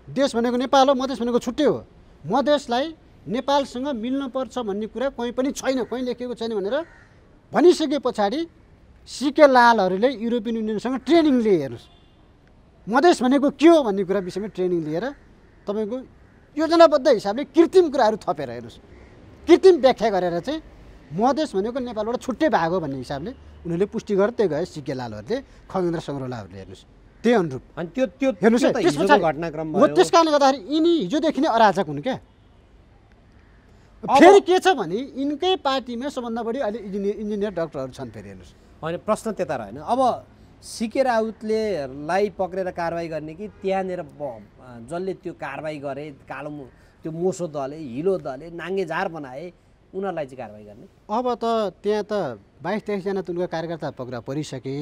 देश भनेको नेपाल हो, मधेस भनेको छुट्टै हो। मधेसलाई नेपालसँग मिल्नुपर्छ भन्ने कुरा कहीँ पनि छैन, कहीँ लेखिएको छैन भनेर भनिसके पछाडि सीके लालहरूले युरोपियन युनियनसँग ट्रेनिङ लिए, हेर्नुहोस्। मधेस भनेको के हो भन्ने कुरा विषयमा ट्रेनिङ लिएर तपाईँको योजनाबद्ध हिसाबले कृत्रिम कुराहरू थपेर, हेर्नुहोस्, कृत्रिम व्याख्या गरेर चाहिँ मधेस भनेको नेपालबाट छुट्टै भाग हो भन्ने हिसाबले उनीहरूले पुष्टि गर्दै गए सीके लालहरूले, खगेन्द्र सङ्ग्रौलाहरूले, हेर्नुहोस्। त्यही अनुरूप अनि त्यो हेर्नुहोस् है। घटनाक्रम हो, त्यस कारणले गर्दाखेरि यिनी हिजोदेखि नै अराजक हुन् क्या। फेरि के छ भने यिनकै पार्टीमा सबभन्दा बढी अहिले इन्जिनियर डाक्टरहरू छन्, फेरि हेर्नुहोस्। होइन, प्रश्न त्यता रहेन। अब सीके राउतलाई पक्रेर कारवाही गर्ने कि त्यहाँनिर जसले त्यो कारवाही गरे, कालो त्यो मोसो दले, हिलो दले, नाङ्गे झार बनाए, उनीहरूलाई चाहिँ कारवाही गर्ने? अब त त्यहाँ त 22-23 जना तुलका कार्यकर्ता पक्रा परिसके।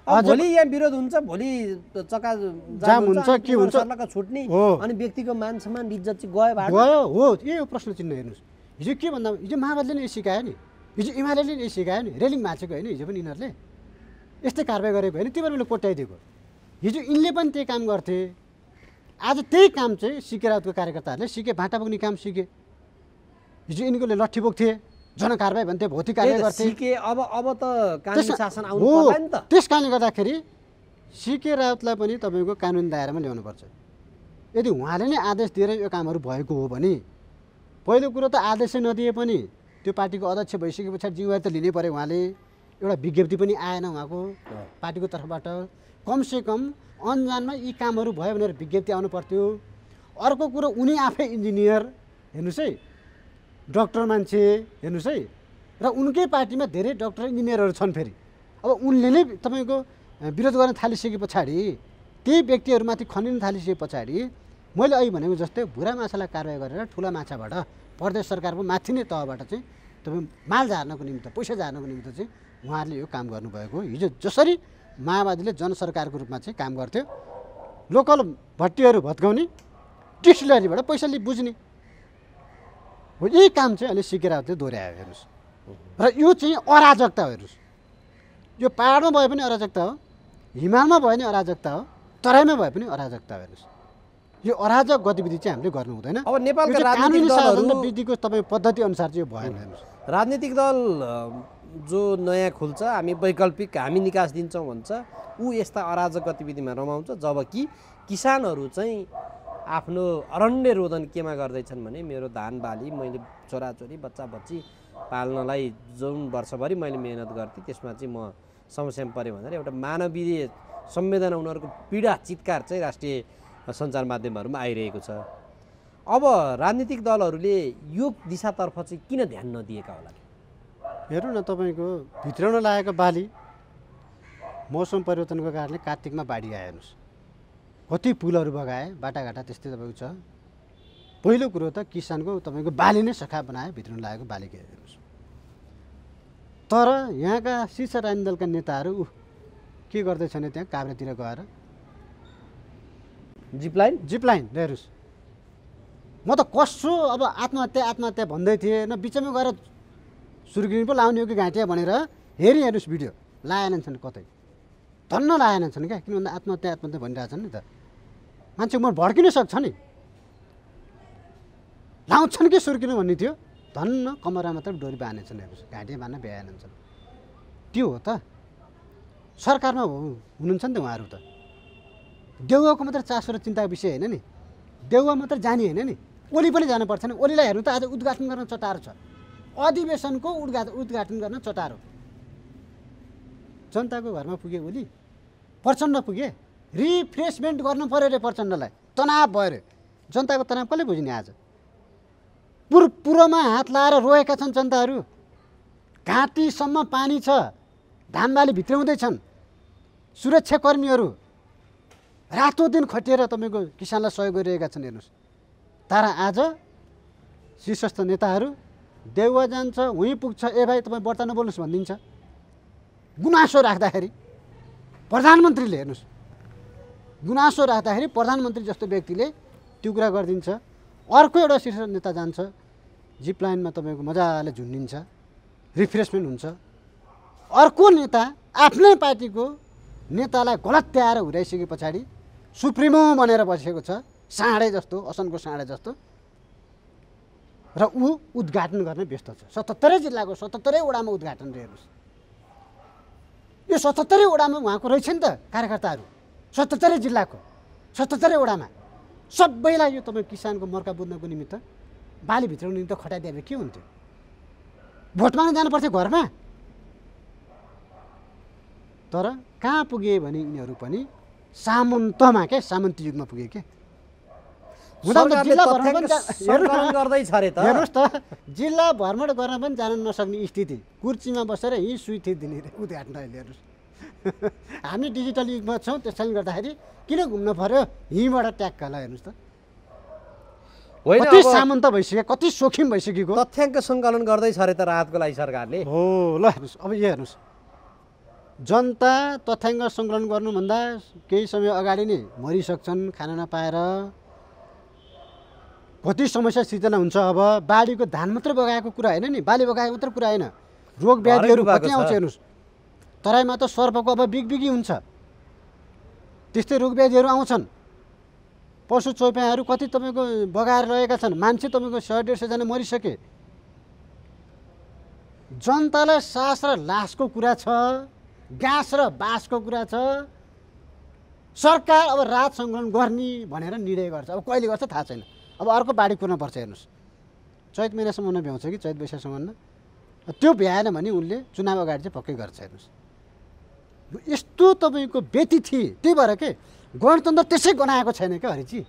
भोलि यहाँ विरोध हुन्छ, भोलि चक्का जाम हुन्छ, के हुन्छ, छुट्ने, अनि व्यक्तिको मान सम्मान इज्जत चाहिँ गयो हो। यही प्रश्न चिन्ह, हेर्नुहोस्। हिजो के भन्दा हिजो माओवादीले नै सिकायो नि, हिजो एमाले नै सिकायो नि, रेलिङ भाँचेको होइन हिजो पनि यिनीहरूले। यस्तै कारबाही गरेको होइन, त्यो बेला मैले कोट्याइदिएको। हिजो यिनले पनि त्यही काम गर्थे, आज त्यही काम चाहिँ सिके राउतको कार्यकर्ताहरूले सिके भाटा बोक्ने काम सिके। हिजो यिनीहरूले लट्ठी बोक्थे, जनकारबाही भन्थे, भौतिक कारबाही गर्थे। सिके अब त कानुनी शासन आउनु हो, पर्ला नि त। त्यस कारणले गर्दाखेरि सिके राउतलाई पनि तपाईँको कानुन दायरामा ल्याउनुपर्छ। यदि उहाँले नै आदेश दिएर यो कामहरू भएको हो भने, पहिलो कुरो त आदेशै नदिए पनि त्यो पार्टीको अध्यक्ष भइसके पछाडि जिम्मेवारी त लिनै पऱ्यो उहाँले। एउटा विज्ञप्ति पनि आएन उहाँको पार्टीको तर्फबाट, कमसेकम अनजानमा यी कामहरू भयो भनेर विज्ञप्ति आउनु पर्थ्यो। अर्को कुरो उनी आफै इन्जिनियर, हेर्नुहोस् है, डक्टर मान्छे, हेर्नुहोस् है, र उनकै पार्टीमा धेरै डक्टर इन्जिनियरहरू छन्। फेरि अब उनले नै तपाईँको विरोध गर्न थालिसके पछाडि, त्यही व्यक्तिहरूमाथि खनिन थालिसके पछाडि, मैले अहिले भनेको जस्तै भुरा माछालाई कारवाही गरेर ठुला माछाबाट प्रदेश सरकारको माथि नै तहबाट चाहिँ तपाईँ माल झार्नको निमित्त, पैसा झार्नको निमित्त चाहिँ उहाँहरूले यो काम गर्नुभएको हो। हिजो जसरी माओवादीले जनसरकारको रूपमा चाहिँ काम गर्थ्यो, लोकल भट्टीहरू भत्काउने, डिस्टिलरीबाट पैसा बुझ्ने हो, यही काम चाहिँ अहिले सिके राउतले दोहोऱ्यायो। हेर्नुहोस्, र यो चाहिँ अराजकता हो। हेर्नुहोस्, यो पाहाडमा भए पनि अराजकता हो, हिमालमा भयो भने अराजकता हो, तराईमा भए पनि अराजकता हो। हेर्नुहोस्, यो अराजक गतिविधि चाहिँ हामीले गर्नु हुँदैन। अब नेपालका यो चाहिँ राजनीतिक कानुनी शासन दलहरू, र विधिको तपाईँ पद्धति अनुसार चाहिँ यो भएन। हेर्नुहोस्, राजनीतिक दल जो नयाँ खुल्छ, हामी वैकल्पिक हामी निकास दिन्छौँ भन्छ, ऊ यस्ता अराजक गतिविधिमा रमाउँछ, जबकि किसानहरू चाहिँ आफ्नो अरण्य रोदन केमा गर्दैछन् भने मेरो धान बाली मैले छोराछोरी बच्चा बच्ची पाल्नलाई जुन वर्षभरि मैले मेहनत गर्थेँ त्यसमा चाहिँ म समस्यामा परेँ भनेर एउटा मानवीय संवेदना, उनीहरूको पीडा चित्कार चाहिँ राष्ट्रिय सञ्चार माध्यमहरूमा आइरहेको छ। अब राजनीतिक दलहरूले यो दिशातर्फ चाहिँ किन ध्यान नदिएका होला? हेर्नु न, तपाईँको भित्राउन लागेको बाली मौसम परिवर्तनको कारणले कार्तिकमा बाढी आयो। हेर्नुहोस्, कति पुलहरू बगाए, बाटाघाटा त्यस्तै तपाईँको छ। पहिलो कुरो त किसानको तपाईँको बाली नै सखा बनायो, भित्राउन लागेको बाली के। हेर्नुहोस्, तर यहाँका शीर्ष राजनीतिक दलका नेताहरू के गर्दैछन् त्यहाँ काभ्रेतिर गएर जिपलाइन हेर्नुहोस्, म त कसो अब आत्महत्या भन्दै थिएँ, न बिचमा गएर सुर्गिनी पो लाउने हो कि घाँटिया भनेर हेर्नुहोस् भिडियो लाएनन् कतै, धन्न लाएनन् क्या। किन भन्दा आत्महत्या भनिरहेछन् नि त, मान्छे म भड्किन सक्छ नि, लाउँछन् कि सुर्किनु भन्ने थियो, धन्न कमरा मात्र डोरी बाँधेछन्। हेर्नुहोस्, घाँटिया बाँध्न भ्याएनन्। त्यो हो त, सरकारमा हुनुहुन्छ नि त उहाँहरू त। देउवाको मात्र चासो र चिन्ताको विषय होइन नि, देउवा मात्र जाने होइन नि, ओली पनि जानुपर्छ नि। ओलीलाई हेर्नु त आज उद्घाटन गर्न चटारो छ, अधिवेशनको उद्घाटन गर्न चटारो। जनताको घरमा पुगे ओली, प्रचण्ड पुगे, रिफ्रेसमेन्ट गर्नु पऱ्यो अरे प्रचण्डलाई, तनाव भयो अरे। जनताको तनाव कसले बुझ्ने? आज पुरोमा हात लाएर रोएका छन् जनताहरू, घाँटीसम्म पानी छ, धानबाली भित्राउँदैछन्, सुरक्षाकर्मीहरू रातो दिन खटिएर तपाईँको किसानलाई सहयोग गरिरहेका छन्। हेर्नुहोस्, तर आज शीर्षस्थ नेताहरू देउवा जान्छ, उहीँ पुग्छ, ए भाइ तपाईँ व्रत नबोल्नुहोस् भनिदिन्छ। गुनासो राख्दाखेरि प्रधानमन्त्रीले, हेर्नुहोस्, गुनासो राख्दाखेरि प्रधानमन्त्री जस्तो व्यक्तिले त्यो कुरा गरिदिन्छ। अर्को एउटा शीर्ष नेता जान्छ, जिप लाइनमा तपाईँको मजाले झुन्डिन्छ, रिफ्रेसमेन्ट हुन्छ। अर्को नेता आफ्नै पार्टीको नेतालाई गलत्याएर हुर्याइसके पछाडि सुप्रिमो बनेर बसेको छ, साँडे जस्तो, असनको साँडे जस्तो, र ऊ उद्घाटन गर्न व्यस्त छ। 77 जिल्लाको 77 वडामा उद्घाटन। हेर्नुहोस्, यो 77 वडामा उहाँको रहेछ नि त कार्यकर्ताहरू, 77 जिल्लाको 77 वडामा सबैलाई यो तपाईँ किसानको मर्का बुझ्नको निमित्त, बाली भित्राउनु निमित्त खटाइदिए के हुन्थ्यो? भोट माग्न जानुपर्थ्यो घरमा। तर कहाँ पुगे भने यिनीहरू पनि सामन्तमा के, सामन्ती युगमा पुगे के। हेर्नुहोस् त, जिल्ला भ्रमण गर्न पनि जान नसक्ने स्थिति, कुर्चीमा बसेर यहीँ सुइथे दिने उद्घाटन अहिले। हेर्नुहोस्, हामी डिजिटल युगमा छौँ, त्यसैले गर्दाखेरि किन घुम्नु पर्यो यहीँबाट ट्याक्क ल। हेर्नुहोस् त, कति सामन्त भइसक्यो, कति सोखिम भइसकेको। तथ्याङ्क सङ्कलन गर्दैछ अरे त राहतको लागि सरकारले। हो ल, हेर्नुहोस्, अब यो हेर्नुहोस्, जनता तथ्याङ्क सङ्कलन गर्नुभन्दा केही समय अगाडि नै मरिसक्छन् खाना नपाएर। कति समस्या सिर्जना हुन्छ। अब बालीको धान मात्र बगाएको कुरा होइन नि, बाली बगाएको मात्र कुरा होइन, रोग व्याधिहरू कति आउँछ। हेर्नुहोस्, तराईमा त सर्पको अब बिगबिगी हुन्छ, त्यस्तै रोगव्याधिहरू आउँछन्। पशु चौपायाहरू कति तपाईँको बगाएर रहेका छन्, मान्छे तपाईँको 100-150 जना मरिसके। जनतालाई सास र लासको कुरा छ, गाँस र बाँसको कुरा छ। सरकार अब राहत सङ्कलन गर्ने भनेर निर्णय गर्छ, अब कहिले गर्छ थाहा छैन। अब अर्को बाढी कुर्न पर्छ, हेर्नुहोस् चैत महिनासम्म भ्याउँछ कि चैत वैशाखसम्म, त्यो भ्याएन भने उनले चुनाव अगाडि चाहिँ पक्कै गर्छ। हेर्नुहोस् यस्तो तपाईँको व्यतिथि, त्यही भएर के गणतन्त्र त्यसै गनाएको छैन क्या हरिजी,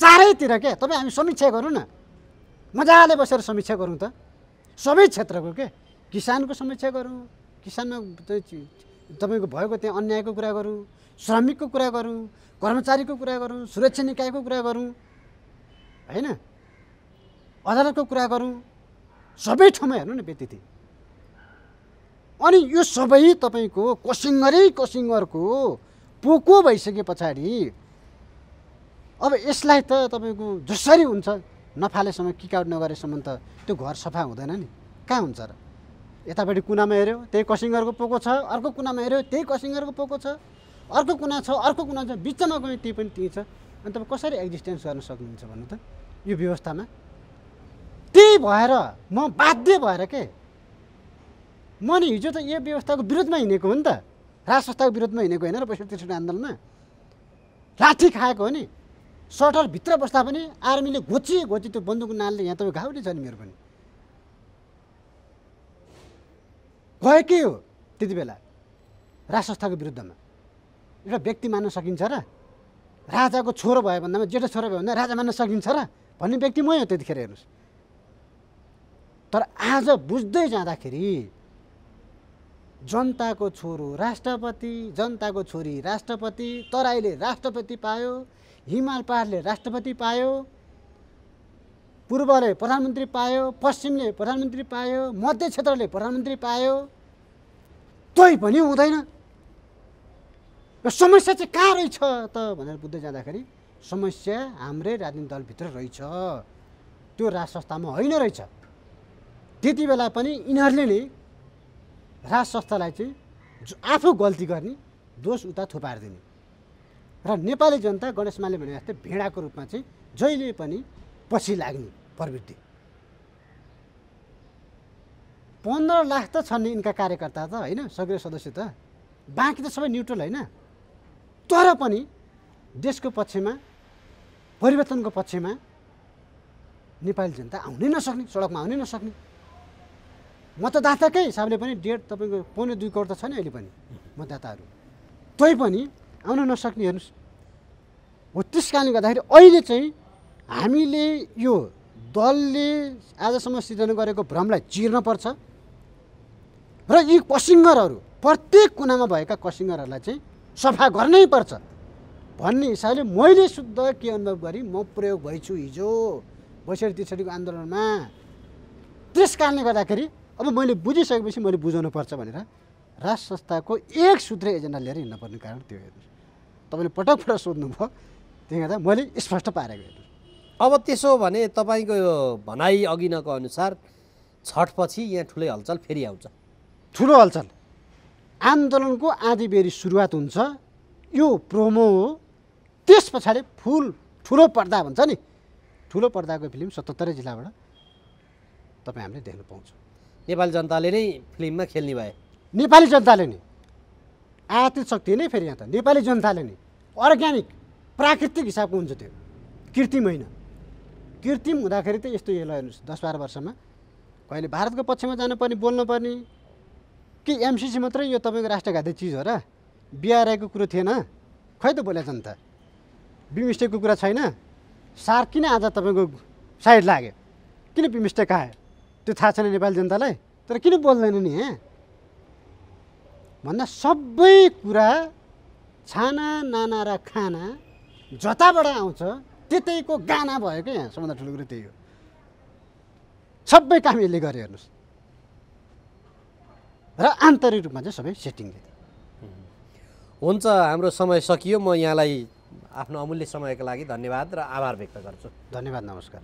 चारैतिर क्या। तपाईँ हामी समीक्षा गरौँ न, मजाले बसेर समीक्षा गरौँ त, सबै क्षेत्रको के। किसानको समीक्षा गरौँ, किसानमा तपाईँको भएको त्यहाँ अन्यायको कुरा गरौँ, श्रमिकको कुरा गरौँ, कर्मचारीको कुरा गरौँ, सुरक्षा निकायको कुरा गरौँ, होइन, अदालतको कुरा गरौँ, सबै ठाउँमा हेर्नु न व्यतिथि। अनि यो सबै तपाईँको कसिङ्गरको पोको भइसके पछाडि अब यसलाई त तपाईँको जसरी हुन्छ नफालेसम्म, किक आउट नगरेसम्म त त्यो घर सफा हुँदैन नि, कहाँ हुन्छ र। यतापट्टि कुनामा हेऱ्यो त्यही कसिङ्गरको पोको छ, अर्को कुनामा हेऱ्यो त्यही कसिङ्गरको पोको छ, अर्को कुना छ, अर्को कुना छ, बिचमा गयो त्यही पनि त्यही छ। अनि तपाईँ कसरी एक्जिस्टेन्स गर्न सक्नुहुन्छ भन्नु त यो व्यवस्थामा। त्यही भएर म बाध्य भएर के, म नि हिजो त यो व्यवस्थाको विरोधमा हिँडेको हो नि त, राज संस्थाको विरोधमा हिँडेको होइन र ६५ आन्दोलनमा लाठी खाएको हो नि। सटरभित्र बस्दा पनि आर्मीले घोची त्यो बन्दुक नालले यहाँ तपाईँ घाउले छ नि, मेरो पनि गएकै हो। त्यति बेला राज संस्थाको विरुद्धमा एउटा व्यक्ति मान्न सकिन्छ र? राजाको छोरो भयो भन्दामा, जेठो छोरो भयो भन्दा राजा मान्न सकिन्छ र भन्ने व्यक्ति मै हो त्यतिखेर। हेर्नुहोस्, तर आज बुझ्दै जाँदाखेरि जनताको छोरो राष्ट्रपति, जनताको छोरी राष्ट्रपति, तराईले राष्ट्रपति पायो, हिमाल पहाडले राष्ट्रपति पायो, पूर्वले प्रधानमन्त्री पायो, पश्चिमले प्रधानमन्त्री पायो, मध्य क्षेत्रले प्रधानमन्त्री पायो, तै पनि हुँदैन। समस्या चाहिँ कहाँ रहेछ त भनेर बुझ्दै जाँदाखेरि समस्या हाम्रै राजनीतिक दलभित्र रहेछ, त्यो राज संस्थामा होइन रहेछ। त्यति बेला पनि यिनीहरूले नै राज संस्थालाई चाहिँ आफू गल्ती गर्ने, दोष उता थुपारिदिने र नेपाली जनता गणेश मानले भने जस्तै भेडाको रूपमा चाहिँ जहिले पनि पछि लाग्ने प्रवृत्ति। 15 लाख त छन् नि यिनका कार्यकर्ता त, होइन, सक्रिय सदस्य त, बाँकी त सबै न्युट्रल होइन। तर पनि देशको पक्षमा, परिवर्तनको पक्षमा नेपाली जनता आउनै नसक्ने, सडकमा आउनै नसक्ने। मतदाताकै हिसाबले पनि 1.5 तपाईँको 1.25 करोड त छ नि अहिले पनि मतदाताहरू, तै पनि आउन नसक्ने। हेर्नुहोस् हो, त्यस कारणले गर्दाखेरि अहिले चाहिँ हामीले यो दलले आजसम्म सिर्जना गरेको भ्रमलाई चिर्नुपर्छ र यी कसिङ्गरहरू, प्रत्येक कुनामा भएका कसिङ्गरहरूलाई चाहिँ सफा गर्नै पर्छ भन्ने हिसाबले मैले शुद्ध के अनुभव गरेँ, म प्रयोग भइछु हिजो ६२-६३को आन्दोलनमा। त्यस कारणले गर्दाखेरि अब मैले बुझिसकेपछि मैले बुझाउनु पर्छ भनेर राज संस्थाको एक सूत्रीय एजेन्डा लिएर हिँड्नुपर्ने कारण त्यो। हेर्नुहोस् तपाईँले पटक सोध्नुभयो, त्यही गर्दा मैले स्पष्ट पारेको। हेर्नुहोस् अब त्यसो भने तपाईँको यो भनाइ अघिनको अनुसार छठपछि यहाँ ठुलै हलचल फेरि आउँछ। ठुलो हलचल, आन्दोलनको आँधीबेरी सुरुवात हुन्छ, यो प्रोमो हो। त्यस पछाडि ठुलो पर्दा भन्छ नि, ठुलो पर्दाको फिल्म 77 जिल्लाबाट तपाईँ हामीले देख्न पाउँछौँ। नेपाली जनताले नै फिल्ममा खेल्ने भए, नेपाली जनताले नै, आर्थिक शक्ति नै फेरि यहाँ त नेपाली जनताले नै, अर्ग्यानिक प्राकृतिक हिसाबको हुन्छ त्यो, कृत्रिम होइन। कृत्रिम हुँदाखेरि त यस्तो हेर्नु, हेर्नुहोस् 10-12 वर्षमा कहिले भारतको पक्षमा जानुपर्ने, बोल्नुपर्ने कि एमसिसी मात्रै यो तपाईँको राष्ट्रघाती चिज हो र? बिआरआईको कुरो थिएन, खै त बोले जनता। बिमस्टेकको कुरा छैन, सार्क किन आज तपाईँको साइड लाग्यो, किन बिमस्टेक आयो त्यो थाहा छैन नेपाली जनतालाई, तर किन बोल्दैन नि भन्दा सबै कुरा छाना नाना र खाना जताबाट आउँछ त्यतैको गाना भयो क्या। यहाँ सबभन्दा ठुलो कुरो त्यही हो, सबै काम यसले गर्यो। हेर्नुहोस् र आन्तरिक रूपमा चाहिँ सबै सेटिङले। हुन्छ, हाम्रो समय सकियो। म यहाँलाई आफ्नो अमूल्य समयको लागि धन्यवाद र आभार व्यक्त गर्छु। धन्यवाद, नमस्कार।